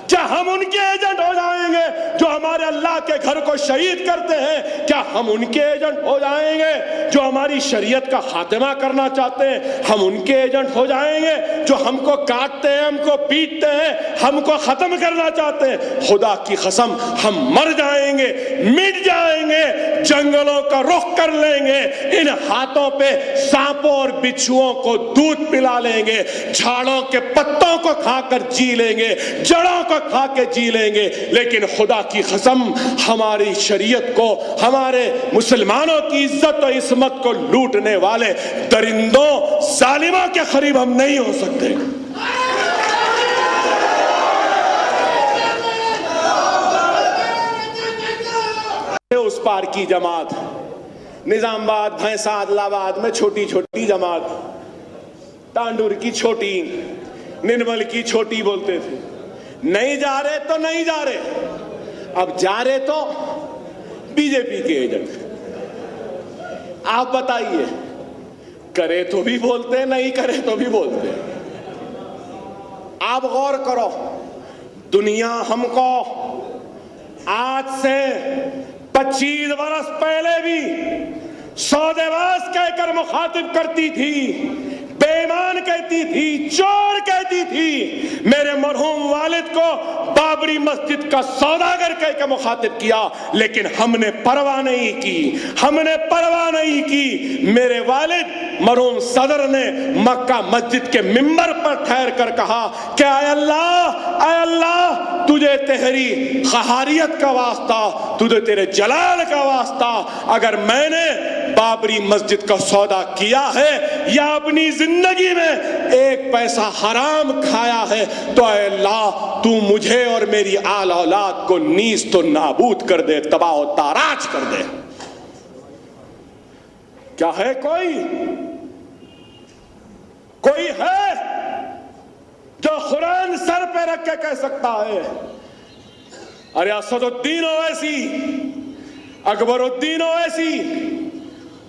کیا ہم ان کے ایجنٹ ہو جائیں گے جو ہمارے اللہ کے گھر کو شہید کرتے ہیں؟ کیا ہم ان کے ایجنٹ ہو جائیں گے جو ہماری شریعت کا خاتمہ کرنا چاہتے ہیں؟ ہم ان کے ایجنٹ ہو جائیں گے جو ہم کو کاٹتے ہیں، ہم کو پیٹتے ہیں، ہم کو ختم کرنا چاہتے ہیں؟ خدا کی قسم ہم مر جائیں گے، مٹ جائیں گے، جنگلوں کا رخ کر لیں گے، ان ہاتھوں پہ سانپوں اور بچھوؤں کو دودھ پلا لیں گے، جھاڑوں کے پتوں کو کھا کر جی لیں گے، جڑوں کو کھا کے جی لیں گے، لیکن خدا کی قسم ہماری شریعت کو، ہمارے مسلمانوں کی عزت و عصمت کو لوٹنے والے درندوں، ظالموں کے قریب ہم نہیں ہو سکتے۔ اس پار کی جماعت نظام آباد، بھینسا، عادل آباد میں چھوٹی چھوٹی جماعت، تانڈور کی چھوٹی، نرمل کی چھوٹی بولتے تھے، نہیں جا رہے تو نہیں جا رہے، اب جا رہے تو بی جے پی کے ایجنٹ۔ آپ بتائیے، کرے تو بھی بولتے، نہیں کرے تو بھی بولتے۔ آپ غور کرو، دنیا ہم کو آج سے 25 برس پہلے بھی سودے باز کہہ کر مخاطب کرتی تھی، بے ایمان کہتی تھی، چور کہتی تھی۔ میرے مرحوم والد کو بابری مسجد کا سوداگر کہہ کے مخاطب کیا، لیکن ہم نے پرواہ نہیں کی، ہم نے پرواہ نہیں کی۔ میرے والد مرحوم صدر نے مکہ مسجد کے منبر پر ٹھہر کر کہا کہ اے اللہ تجھے تیری قہاریت کا واسطہ، تجھے تیرے جلال کا واسطہ، اگر میں نے بابری مسجد کا سودا کیا ہے یا اپنی زندگی میں ایک پیسہ حرام کھایا ہے، تو اے اللہ تو مجھے اور میری آل اولاد کو نیست و نابود کر دے، تباہ و تاراج کر دے۔ کیا ہے کوئی ہے جو قرآن سر پہ رکھ کے کہہ سکتا ہے؟ ارے اسد الدین اویسی، اکبر الدین اویسی،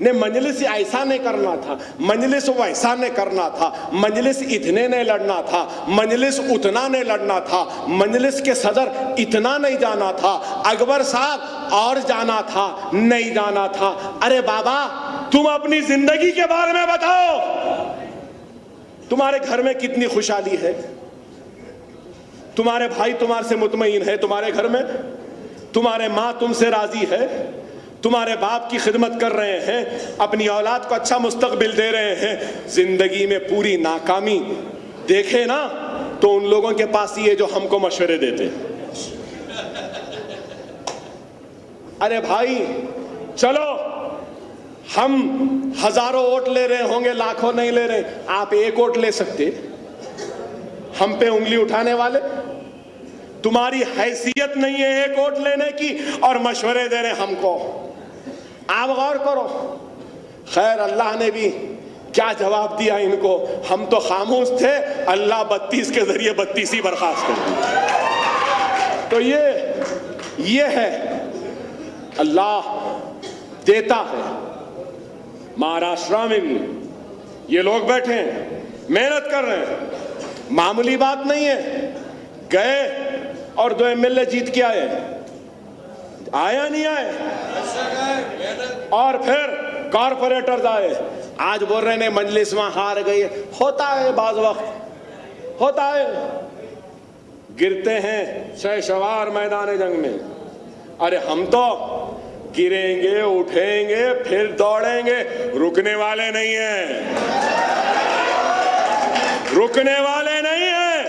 نے مجلس ایسا نہیں کرنا تھا، مجلس ویسا نہیں کرنا تھا، مجلس اتنے نہیں لڑنا تھا، مجلس اتنا نہیں لڑنا تھا، مجلس کے صدر اتنا نہیں جانا تھا، اکبر صاحب اور جانا تھا نہیں جانا تھا۔ ارے بابا تم اپنی زندگی کے بارے میں بتاؤ، تمہارے گھر میں کتنی خوشحالی ہے؟ تمہارے بھائی تمہارے سے مطمئن ہے تمہارے گھر میں؟ تمہارے ماں تم سے راضی ہے؟ تمہارے باپ کی خدمت کر رہے ہیں، اپنی اولاد کو اچھا مستقبل دے رہے ہیں؟ زندگی میں پوری ناکامی دیکھے نا تو ان لوگوں کے پاس یہ جو ہم کو مشورے دیتے ہیں۔ ارے بھائی چلو، ہم ہزاروں ووٹ لے رہے ہوں گے، لاکھوں نہیں لے رہے، آپ ایک ووٹ لے سکتے؟ ہم پہ انگلی اٹھانے والے، تمہاری حیثیت نہیں ہے ایک ووٹ لینے کی اور مشورے دے رہے ہم کو۔ آپ غور کرو، خیر اللہ نے بھی کیا جواب دیا ان کو، ہم تو خاموش تھے، اللہ 32 کے ذریعے 32 ہی برخاست کر دی۔ تو یہ ہے، اللہ دیتا ہے۔ مہاراشٹر میں بھی یہ لوگ بیٹھے ہیں، محنت کر رہے ہیں، معمولی بات نہیں ہے، گئے اور 2 MLA جیت کے آیا نہیں آئے، اور پھر کارپوریٹرز آئے، آج بول رہے ہیں مجلس میں ہار گئی، ہوتا ہے بعض وقت، ہوتا ہے، گرتے ہیں شہسوار میدان جنگ میں۔ ارے ہم تو گریں گے، اٹھیں گے، پھر دوڑیں گے، رکنے والے نہیں ہیں، رکنے والے نہیں ہیں۔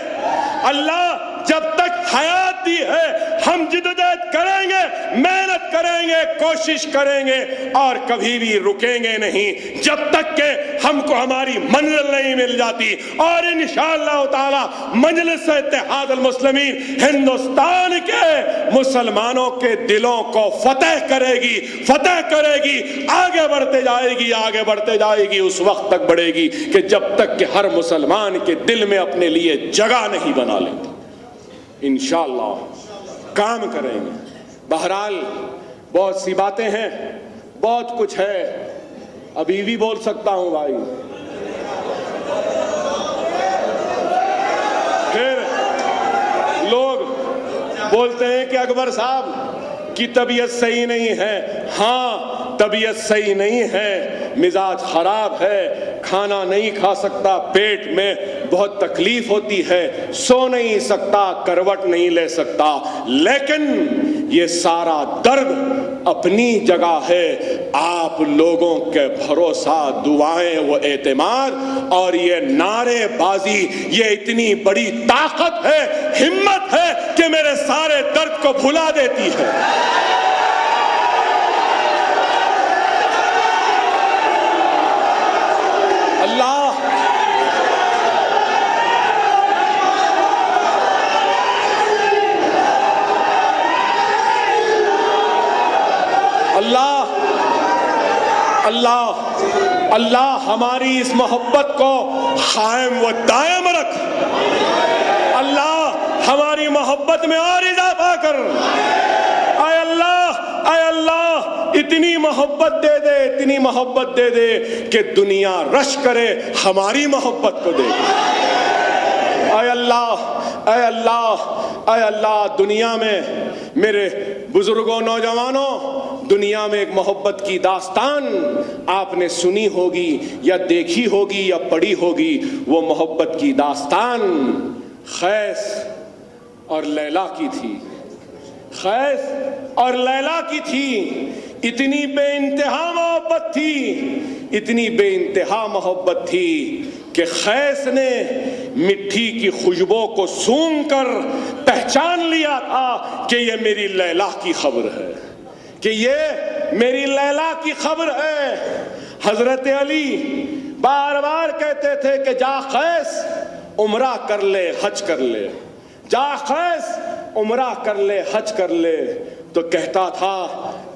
اللہ جب تک حیات دی ہے ہم جدوجہد کریں گے، محنت کریں گے، کوشش کریں گے اور کبھی بھی رکیں گے نہیں جب تک کہ ہم کو ہماری منزل نہیں مل جاتی۔ اور انشاءاللہ تعالی مجلس اتحاد المسلمین ہندوستان کے مسلمانوں کے دلوں کو فتح کرے گی، فتح کرے گی، آگے بڑھتے جائے گی، آگے بڑھتے جائے گی، اس وقت تک بڑھے گی کہ جب تک کہ ہر مسلمان کے دل میں اپنے لیے جگہ نہیں بنا لیتے۔ انشاءاللہ کام کریں گے۔ بہرحال بہت سی باتیں ہیں، بہت کچھ ہے، ابھی بھی بول سکتا ہوں بھائی۔ پھر لوگ بولتے ہیں کہ اکبر صاحب کی طبیعت صحیح نہیں ہے۔ ہاں طبیعت صحیح نہیں ہے، مزاج خراب ہے، کھانا نہیں کھا سکتا، پیٹ میں بہت تکلیف ہوتی ہے، سو نہیں سکتا، کروٹ نہیں لے سکتا، لیکن یہ سارا درد اپنی جگہ ہے۔ آپ لوگوں کے بھروسہ، دعائیں و اعتماد اور یہ نعرے بازی، یہ اتنی بڑی طاقت ہے، ہمت ہے کہ میرے سارے درد کو بھلا دیتی ہے۔ اللہ ہماری اس محبت کو قائم و دائم رکھ، اللہ ہماری محبت میں اور اضافہ کر، اے اللہ اتنی محبت دے دے، اتنی محبت دے دے کہ دنیا رش کرے ہماری محبت کو دے۔ اے اللہ دنیا میں میرے بزرگوں، نوجوانوں، دنیا میں ایک محبت کی داستان آپ نے سنی ہوگی یا دیکھی ہوگی یا پڑھی ہوگی، وہ محبت کی داستان قیس اور لیلا کی تھی، قیس اور لیلا کی تھی۔ اتنی بے انتہا محبت تھی، اتنی بے انتہا محبت تھی کہ قیس نے مٹی کی خوشبو کو سونگھ کر پہچان لیا تھا کہ یہ میری لیلا کی خبر ہے، کہ یہ میری لیلا کی خبر ہے۔ حضرت علی بار بار کہتے تھے کہ جا قیس عمرہ کر لے، حج کر لے، جا قیس عمرہ کر لے، حج کر لے، تو کہتا تھا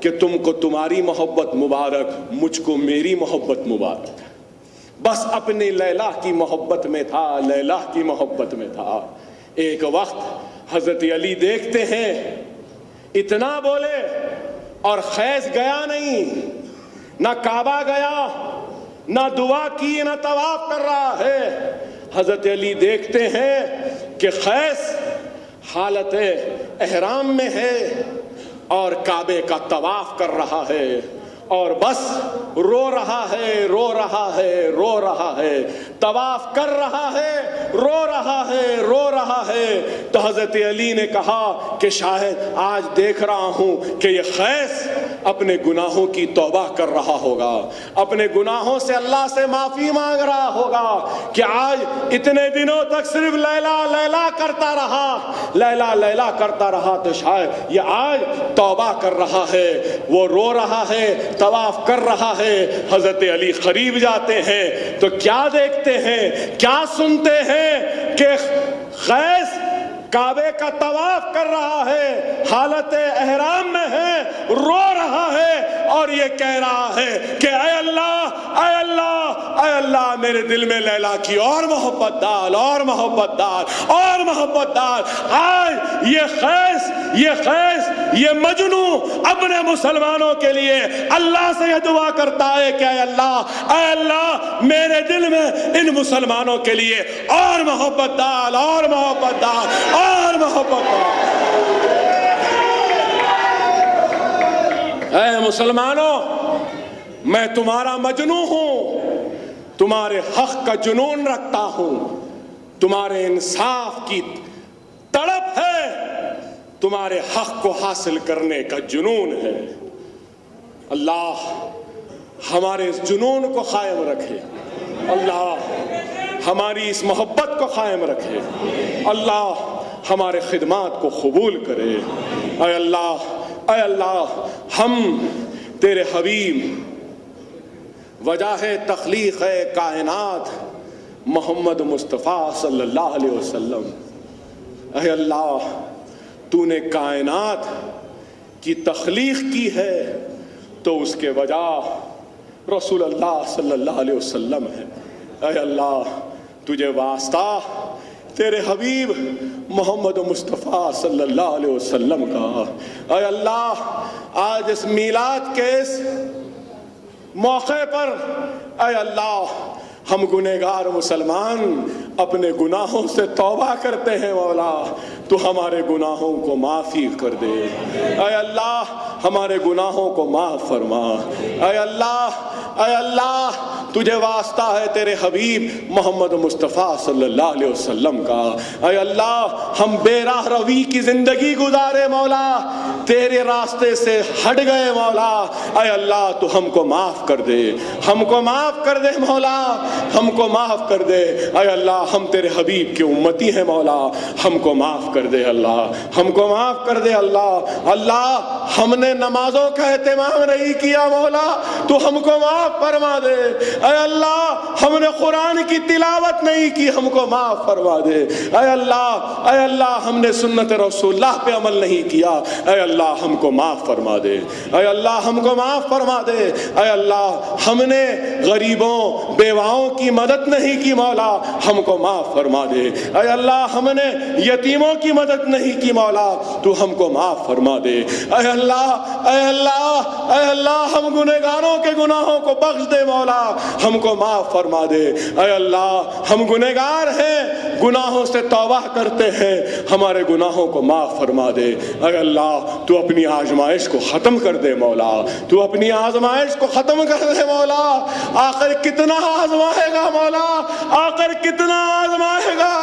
کہ تم کو تمہاری محبت مبارک، مجھ کو میری محبت مبارک۔ بس اپنی لیلا کی محبت میں تھا، لیلا کی محبت میں تھا۔ ایک وقت حضرت علی دیکھتے ہیں اتنا بولے اور قیس گیا نہیں، نہ کعبہ گیا، نہ دعا کی، نہ طواف کر رہا ہے۔ حضرت علی دیکھتے ہیں کہ قیس حالت احرام میں ہے اور کعبے کا طواف کر رہا ہے اور بس رو رہا ہے، رو رہا ہے، رو رہا ہے، طواف کر رہا ہے، رو رہا ہے، رو رہا ہے۔ تو حضرت علی نے کہا کہ شاید آج دیکھ رہا ہوں کہ یہ قیس اپنے گناہوں کی توبہ کر رہا ہوگا، اپنے گناہوں سے اللہ سے معافی مانگ رہا ہوگا کہ آج اتنے دنوں تک صرف لیلا لیلا کرتا رہا، لیلا لیلا کرتا رہا، تو شاید یہ آج توبہ کر رہا ہے، وہ رو رہا ہے، طواف کر رہا ہے۔ حضرت علی قریب جاتے ہیں تو کیا دیکھتے ہیں، کیا سنتے ہیں کہ قیس کعبے کا طواف کر رہا ہے، حالت احرام میں ہے، رو رہا ہے اور یہ کہہ رہا ہے کہ اے اللہ، اے اللہ، اے اللہ، میرے دل میں لیلا کی اور محبت ڈال، اور محبت ڈال، اور محبت ڈال۔ آج یہ قیس، یہ مجنو اپنے مسلمانوں کے لیے اللہ سے یہ دعا کرتا ہے کہ اے اللہ، میرے دل میں ان مسلمانوں کے لیے اور محبت ڈال، اور محبت ڈال، اور محبت ڈال۔ اے مسلمانوں، میں تمہارا مجنو ہوں، تمہارے حق کا جنون رکھتا ہوں، تمہارے انصاف کی تڑپ ہے، تمہارے حق کو حاصل کرنے کا جنون ہے۔ اللہ ہمارے اس جنون کو قائم رکھے، اللہ ہماری اس محبت کو قائم رکھے، اللہ ہمارے خدمات کو قبول کرے۔ اے اللہ، اے اللہ، ہم تیرے حبیب وجہ تخلیق کائنات محمد مصطفیٰ صلی اللہ علیہ وسلم، اے اللہ، تو نے کائنات کی تخلیق کی ہے تو اس کے وجہ رسول اللہ صلی اللہ علیہ وسلم ہے۔ اے اللہ، تجھے واسطہ تیرے حبیب محمد مصطفیٰ صلی اللہ علیہ وسلم کا۔ اے اللہ، آج اس میلاد کے اس موقع پر اے اللہ، ہم گنہگار مسلمان اپنے گناہوں سے توبہ کرتے ہیں، مولا تو ہمارے گناہوں کو معافی کر دے۔ اے اللہ، ہمارے گناہوں کو معاف فرما۔ اے اللہ، اے اللہ، تجھے واسطہ ہے تیرے حبیب محمد مصطفیٰ صلی اللہ علیہ وسلم کا۔ اے اللہ، ہم بے راہ روی کی زندگی گزارے مولا، تیرے راستے سے ہٹ گئے مولا۔ اے اللہ، تو ہم کو معاف کر دے، ہم کو معاف کر دے مولا، ہم کو معاف کر دے۔ اے اللہ، ہم تیرے حبیب کے امتی ہیں مولا، ہم کو معاف کر دے اللہ، ہم کو معاف کر دے اللہ۔ اللہ، ہم نے نمازوں کا اہتمام نہیں کیا مولا، تو ہم کو معاف فرما دے۔ اے اللہ، ہم نے قرآن کی تلاوت نہیں کی، ہم کو معاف فرما دے۔ اے اللہ، اے اللہ، ہم نے سنت رسول اللہ پہ عمل نہیں کیا، اے اللہ ہم کو معاف فرما دے۔ اے اللہ، ہم کو معاف فرما دے۔ اے اللہ، ہم نے غریبوں بیواؤں کی مدد نہیں کی مولا، ہم کو معاف فرما دے۔ اے اللہ، ہم نے یتیموں کی مدد نہیں کی مولا، تو ہم کو معاف فرما دے۔ اے اللہ، اے اللہ، اے اللہ، ہم گنہگاروں کے گناہوں کو بخش دے مولا، ہم کو معاف فرما دے۔ اے اللہ، ہم گنہگار ہیں، گناہوں سے توبہ کرتے ہیں، ہمارے گناہوں کو معاف فرما دے۔ اے اللہ، تو اپنی آزمائش کو ختم کر دے مولا، تو اپنی آزمائش کو ختم کر دے مولا۔ آخر کتنا آزمائے گا مولا، آخر کتنا آزمائے گا۔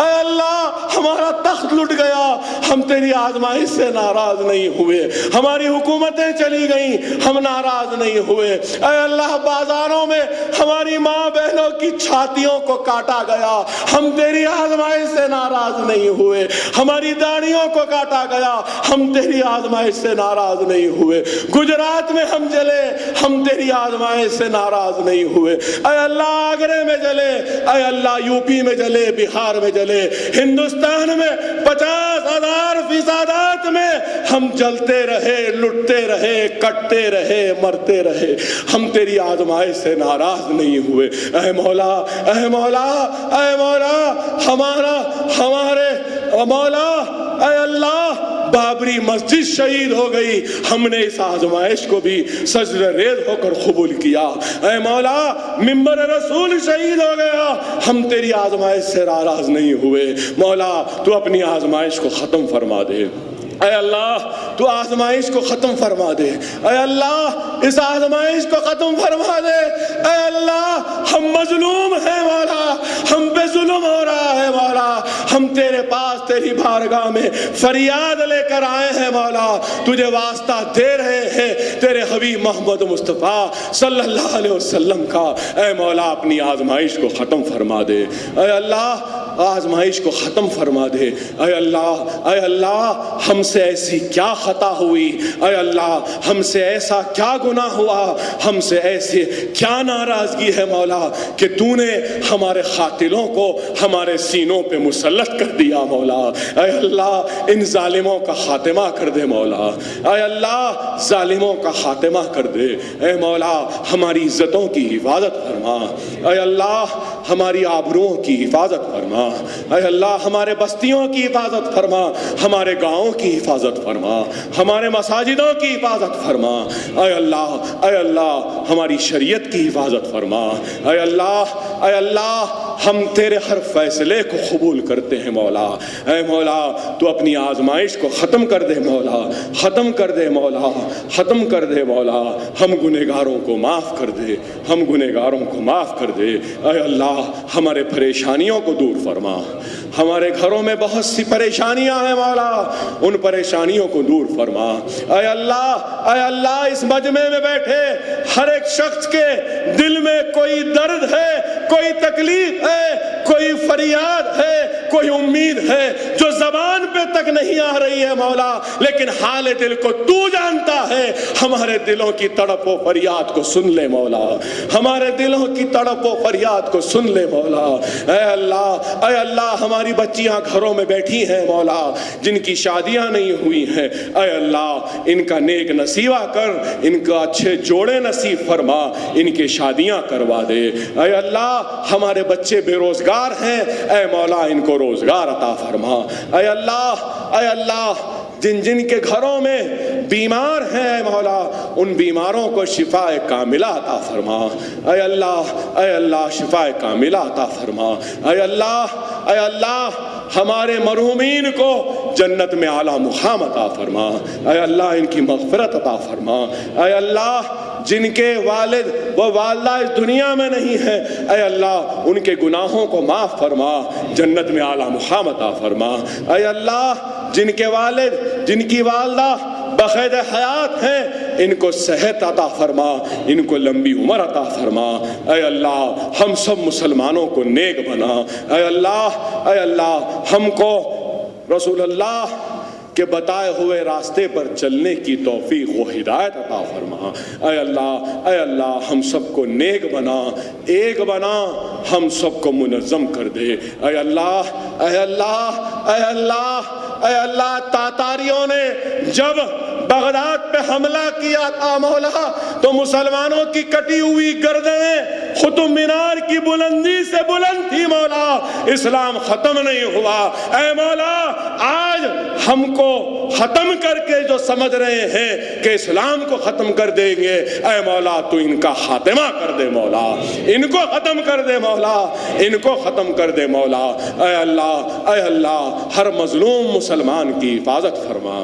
اے اللہ، ہمارا تخت لٹ گیا، ہم تیری آزمائش سے ناراض نہیں ہوئے، ہماری حکومتیں چلی گئیں، ہم ناراض نہیں ہوئے۔ اے اللہ، بازاروں میں ہماری ماں بہنوں کی چھاتیوں کو کاٹا گیا، ہم تیری آزمائش سے ناراض نہیں ہوئے۔ ہماری داڑھیوں کو کاٹا گیا، ہم تیری آزمائش سے ناراض نہیں ہوئے۔ گجرات میں ہم جلے، ہم تیری آزمائش سے ناراض نہیں ہوئے۔ اے اللہ، آگرے میں جلے، اے اللہ، یو پی میں جلے، بہار میں جلے، ہندوستان میں 50,000 فسادات میں ہم جلتے رہے، لٹتے رہے، کٹتے رہے، مرتے رہے، ہم تیری آزمائش سے ناراض نہیں ہوئے۔ اے مولا، اے مولا، اے مولا، ہمارے مولا، اے اللہ، بابری مسجد شہید ہو گئی، ہم نے اس آزمائش کو بھی سجدہ ریز ہو کر قبول کیا۔ اے مولا منبر رسول شہید ہو گیا، ہم تیری آزمائش سے ناراض نہیں ہوئے۔ مولا تو اپنی آزمائش کو ختم فرما دے۔ اے اللہ تو آزمائش کو ختم فرما دے۔ اے اللہ اس آزمائش کو ختم فرما دے۔ اے اللہ ہم مظلوم ہیں مولا، ہم پہ ظلم ہو رہا ہے مولا، ہم تیرے پاس تیری بارگاہ میں فریاد لے کر آئے ہیں مولا، تجھے واسطہ دے رہے ہیں تیرے حبیب محمد مصطفیٰ صلی اللہ علیہ وسلم کا۔ اے مولا اپنی آزمائش کو ختم فرما دے۔ اے اللہ آزمائش کو ختم فرما دے۔ اے اللہ ہم سے ایسی کیا خطا ہوئی، اے اللہ ہم سے ایسا کیا گناہ ہوا، ہم سے ایسی کیا ناراضگی ہے مولا کہ تو نے ہمارے قاتلوں کو ہمارے سینوں پہ مسلط کر دیا مولا۔ اے اللہ ان ظالموں کا خاتمہ کر دے مولا، اے اللہ ظالموں کا خاتمہ کر دے۔ اے مولا ہماری عزتوں کی حفاظت فرما، اے اللہ ہماری آبروؤں کی حفاظت فرما، اے اللہ ہمارے بستیوں کی حفاظت فرما، ہمارے گاؤں کی حفاظت فرما، ہمارے مساجدوں کی حفاظت فرما۔ اے اللہ ہماری شریعت کی حفاظت فرما۔ اے اللہ ہم تیرے ہر فیصلے کو قبول کرتے ہیں مولا۔ اے مولا تو اپنی آزمائش کو ختم کر دے مولا، ختم کر دے مولا، ختم کر دے مولا۔ ہم گنہگاروں کو معاف کر دے، ہم گنہگاروں کو معاف کر دے۔ اے اللہ ہمارے پریشانیوں کو دور فرما۔ ہمارے گھروں میں بہت سی پریشانیاں ہیں مولا، ان پریشانیوں کو دور فرما۔ اے اللہ اس مجمع میں بیٹھے ہر ایک شخص کے دل میں کوئی درد ہے، کوئی تکلیف ہے، کوئی فریاد ہے، کوئی امید ہے جو زبان پہ تک نہیں آ رہی ہے مولا، لیکن حال دل کو تو جانتا ہے۔ ہمارے دلوں کی تڑپ و فریاد کو سن لے مولا، ہمارے دلوں کی تڑپ و فریاد کو سن لے مولا۔ اے اللہ ہماری بچیاں گھروں میں بیٹھی ہیں مولا، جن کی شادیاں نہیں ہوئی ہیں، اے اللہ ان کا نیک نصیبہ کر، ان کا اچھے جوڑے نصیب فرما، ان کے شادیاں کروا دے۔ اے اللہ ہمارے بچے بے روزگار ہیں، اے مولا ان کو روزگار عطا فرما۔ اے اللہ جن کے گھروں میں بیمار ہیں اے مولا، ان بیماروں کو شفا کاملہ عطا فرما۔ اے اللہ شفا کاملہ عطا فرما۔ اے اللہ ہمارے مرحومین کو جنت میں اعلیٰ مقام عطا فرما۔ اے اللہ ان کی مغفرت عطا فرما۔ اے اللہ جن کے والد و والدہ اس دنیا میں نہیں ہیں، اے اللہ ان کے گناہوں کو معاف فرما، جنت میں اعلیٰ مقام عطا فرما۔ اے اللہ جن کے والد جن کی والدہ بقید حیات ہیں، ان کو صحت عطا فرما، ان کو لمبی عمر عطا فرما۔ اے اللہ ہم سب مسلمانوں کو نیک بنا۔ اے اللہ ہم کو رسول اللہ کہ بتائے ہوئے راستے پر چلنے کی توفیق و ہدایت عطا فرما۔ اے اللہ ہم سب کو نیک بنا، ایک بنا، ہم سب کو منظم کر دے۔ اے اللہ تاتاریوں نے جب بغداد پہ حملہ کیا تھا مولا، تو مسلمانوں کی کٹی ہوئی گردنیں قطب مینار کی بلندی سے بلند تھی مولا، اسلام ختم نہیں ہوا۔ اے مولا آج ہم کو ختم کر کے جو سمجھ رہے ہیں کہ اسلام کو ختم کر دیں گے، اے مولا تو ان کا خاتمہ کر دے مولا، ان کو ختم کر دے مولا، ان کو ختم کر دے مولا۔ اے اللہ ہر مظلوم مسلمان کی حفاظت فرما۔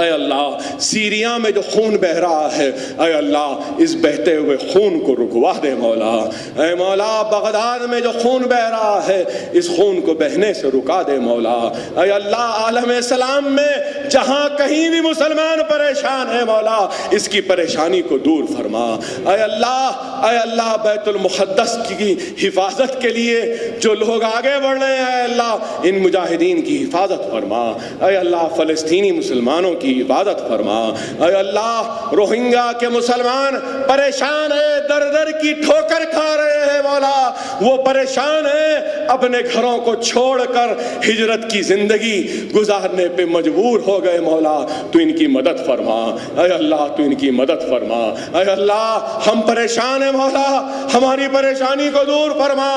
اے اللہ سیریا میں جو خون بہ رہا ہے، اے اللہ اس بہتے ہوئے خون کو رکوا دے مولا۔ اے مولا بغداد میں جو خون بہ رہا ہے، اس خون کو بہنے سے رکا دے مولا۔ اے اللہ عالم اسلام میں جہاں کہیں بھی مسلمان پریشان ہے مولا، اس کی پریشانی کو دور فرما۔ اے اللہ بیت المقدس کی حفاظت کے لیے جو لوگ آگے بڑھ رہے ہیں، اے اللہ ان مجاہدین کی حفاظت فرما۔ اے اللہ فلسطینی مسلمانوں کی حفاظت فرما۔ اے اللہ روہنگیا کے مسلمان پریشان ہیں، در در کی ٹھوکر کھا رہے ہیں مولا، وہ پریشان ہیں, اپنے گھروں کو چھوڑ کر ہجرت کی زندگی گزارنے پہ مجبور ہو گئے. مولا تو ان کی مدد فرما, اے اللہ تو ان کی مدد فرما. اے اللہ ہم پریشان ہیں مولا, ہماری پریشانی کو دور فرما.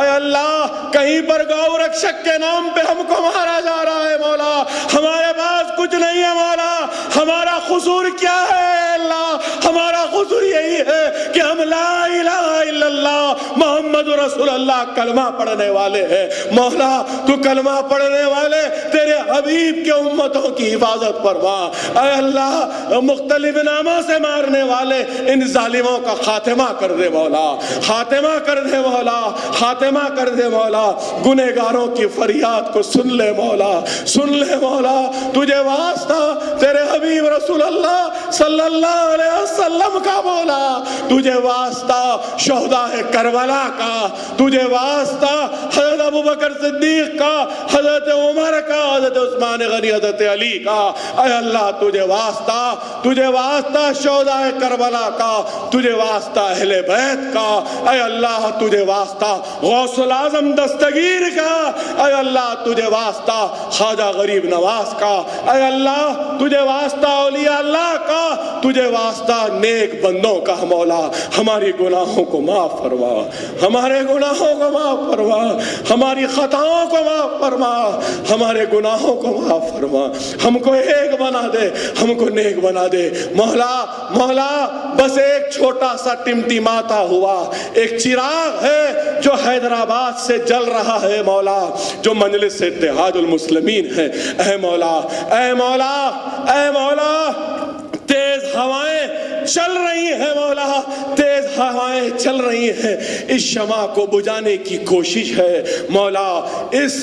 اے اللہ کہیں پر گو رکشک کے نام پہ ہم کو مارا جا رہا ہے مولا, ہمارے پاس کچھ نہیں ہے مولا, ہمارا قصور کیا ہے اللہ؟ ہمارا قصور یہی ہے کہ ہم لا الہ الا اللہ محمد رسول اللہ کلمہ پڑھنے والے ہیں. مولا تو کلمہ پڑھنے والے تیرے حبیب کے امتوں کی حفاظت فرما. اے اللہ مختلف ناموں سے مارنے والے ان ظالموں کا خاتمہ کر دے مولا, خاتمہ کر دے مولا, خاتمہ کر دے مولا. گنہگاروں کی فریاد کو سن لے مولا, سن لے مولا. تجھے واسطہ تیرے حبیب رسول اللہ صلی اللہ علیہ وسلم کا مولا, تجھے واسطہ شہداء کربلا کا, تجھے واسطہ حضرت ابوبکر صدیق کا, حضرت عمر کا, حضرت عثمان غنی, حضرت علی کا. اے اللہ تجھے واسطہ, تجھے واسطہ شہداء کربلا کا, تجھے واسطہ اہل بیت کا. اے اللہ تجھے واسطہ غوث العظم دستگیر کا. اے اللہ تجھے واسطہ خواجہ غریب نواز کا. اے اللہ تجھے واسطہ اولیاء اللہ کا, تجھے واسطہ نیک بندوں کا مولا. ہماری گناہوں کو معاف فرما, ہمارے گناہوں کو معاف فرما, ہماری خطاؤں کو معاف فرما, ہمارے گناہوں کو معاف فرما. ہم کو ایک بنا دے, ہم کو نیک بنا دے مولا. مولا بس ایک چھوٹا سا ٹمٹماتا ہوا ایک چراغ ہے جو حیدرآباد سے جل رہا ہے مولا, جو مجلس اتحاد المسلمین ہے. اے مولا, اے مولا, اے مولا, تیز ہوائیں چل رہی ہیں مولا, تیز ہوائیں چل رہی ہیں. اس شمع کو بجھانے کی کوشش ہے مولا, اس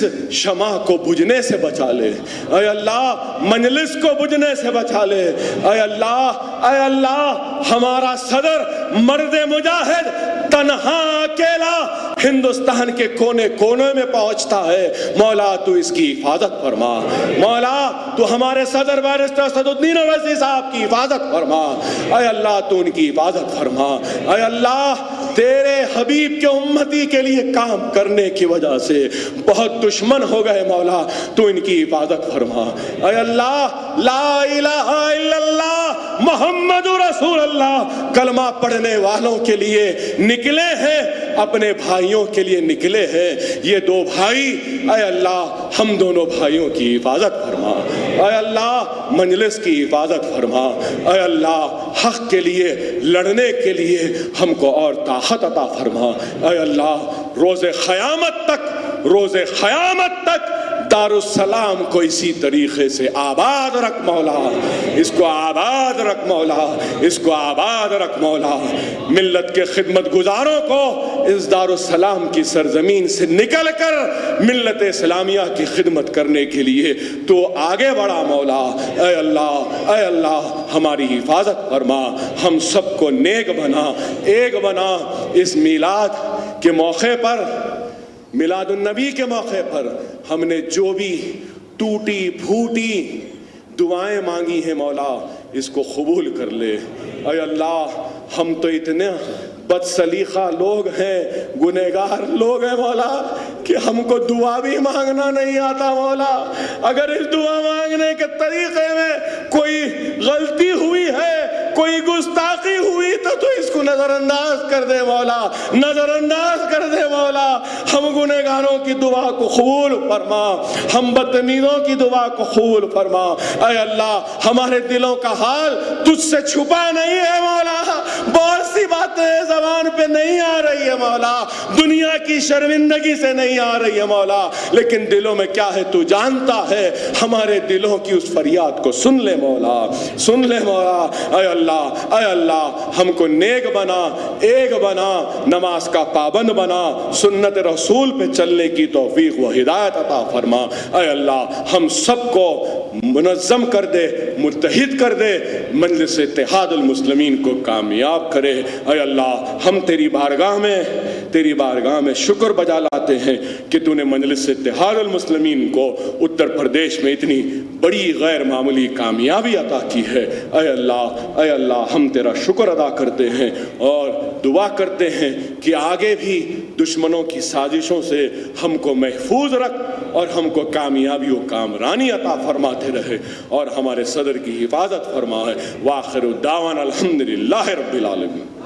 شمع کو بجھنے سے بچا لے. اے اللہ مجلس کو بجھنے سے بچا لے. اے اللہ, اے اللہ ہمارا صدر مرد مجاہد تنہا اکیلا ہندوستان کے کونے کونے میں پہنچتا ہے مولا, تو اس کی حفاظت فرما. مولا تو ہمارے صدر بارسٹر اسد الدین اویسی صاحب کی حفاظت فرما. اے اللہ تو ان کی حفاظت فرما. اے اللہ تیرے حبیب کے امتی کے لیے کام کرنے کی وجہ سے بہت دشمن ہو گئے مولا, تو ان کی حفاظت فرما. اے اللہ لا الہ الا اللہ محمد رسول اللہ کلمہ پڑھنے والوں کے لیے نکلے ہیں, اپنے بھائیوں کے لیے نکلے ہیں. یہ دو بھائی, اے اللہ ہم دونوں بھائیوں کی حفاظت فرما. اے اللہ مجلس کی حفاظت فرما. اے اللہ حق کے لیے لڑنے کے لیے ہم کو اور طاقت عطا فرما. اے اللہ روز قیامت تک, روز قیامت تک دارالسلام کو اسی طریقے سے آباد رکھ مولا, اس کو آباد رکھ مولا, اس کو آباد رکھ مولا. ملت کے خدمت گزاروں کو اس دارالسلام کی سرزمین سے نکل کر ملت اسلامیہ کی خدمت کرنے کے لیے تو آگے بڑھا مولا. اے اللہ, اے اللہ ہماری حفاظت فرما, ہم سب کو نیک بنا, ایک بنا. اس میلاد کے موقع پر, میلاد النبی کے موقع پر ہم نے جو بھی ٹوٹی پھوٹی دعائیں مانگی ہیں مولا, اس کو قبول کر لے. اے اللہ ہم تو اتنے بد سلیقہ لوگ ہیں, گنہگار لوگ ہیں مولا, کہ ہم کو دعا بھی مانگنا نہیں آتا مولا. اگر اس دعا مانگنے کے طریقے میں کوئی غلطی ہوئی ہے, کوئی گستاخی ہوئی تو اس کو نظر انداز کر دے مولا, نظر انداز کر دے مولا. ہم گنہگاروں کی دعا کو قبول فرما, ہم بدتمیزوں کی دعا کو قبول فرما. اے اللہ ہمارے دلوں کا حال تجھ سے چھپا نہیں ہے مولا, بہت سی باتیں زبان پہ نہیں آ رہی ہے مولا, دنیا کی شرمندگی سے نہیں آ رہی ہے مولا, لیکن دلوں میں کیا ہے تو جانتا ہے. ہمارے دلوں کی اس فریاد کو سن لے مولا, سن لے مولا. اے اللہ, اے اللہ ہم کو نیک بنا, ایک بنا, نماز کا پابند بنا, سنت رسول پہ چلنے کی توفیق و ہدایت عطا فرما. اے اللہ ہم سب کو منظم کر دے, متحد کر دے, مجلس اتحاد المسلمین کو کامیاب کرے. اے اللہ ہم تیری بارگاہ میں شکر بجا لاتے بتاتے ہیں کہ تو نے مجلس اتحاد المسلمین کو اتر پردیش میں اتنی بڑی غیر معمولی کامیابی عطا کی ہے۔ اے اللہ ہم تیرا شکر ادا کرتے ہیں اور دعا کرتے ہیں کہ آگے بھی دشمنوں کی سازشوں سے ہم کو محفوظ رکھ اور ہم کو کامیابی و کامرانی عطا فرماتے رہے اور ہمارے صدر کی حفاظت فرمائے۔ وآخر دعوانا الحمدللہ رب العالمین۔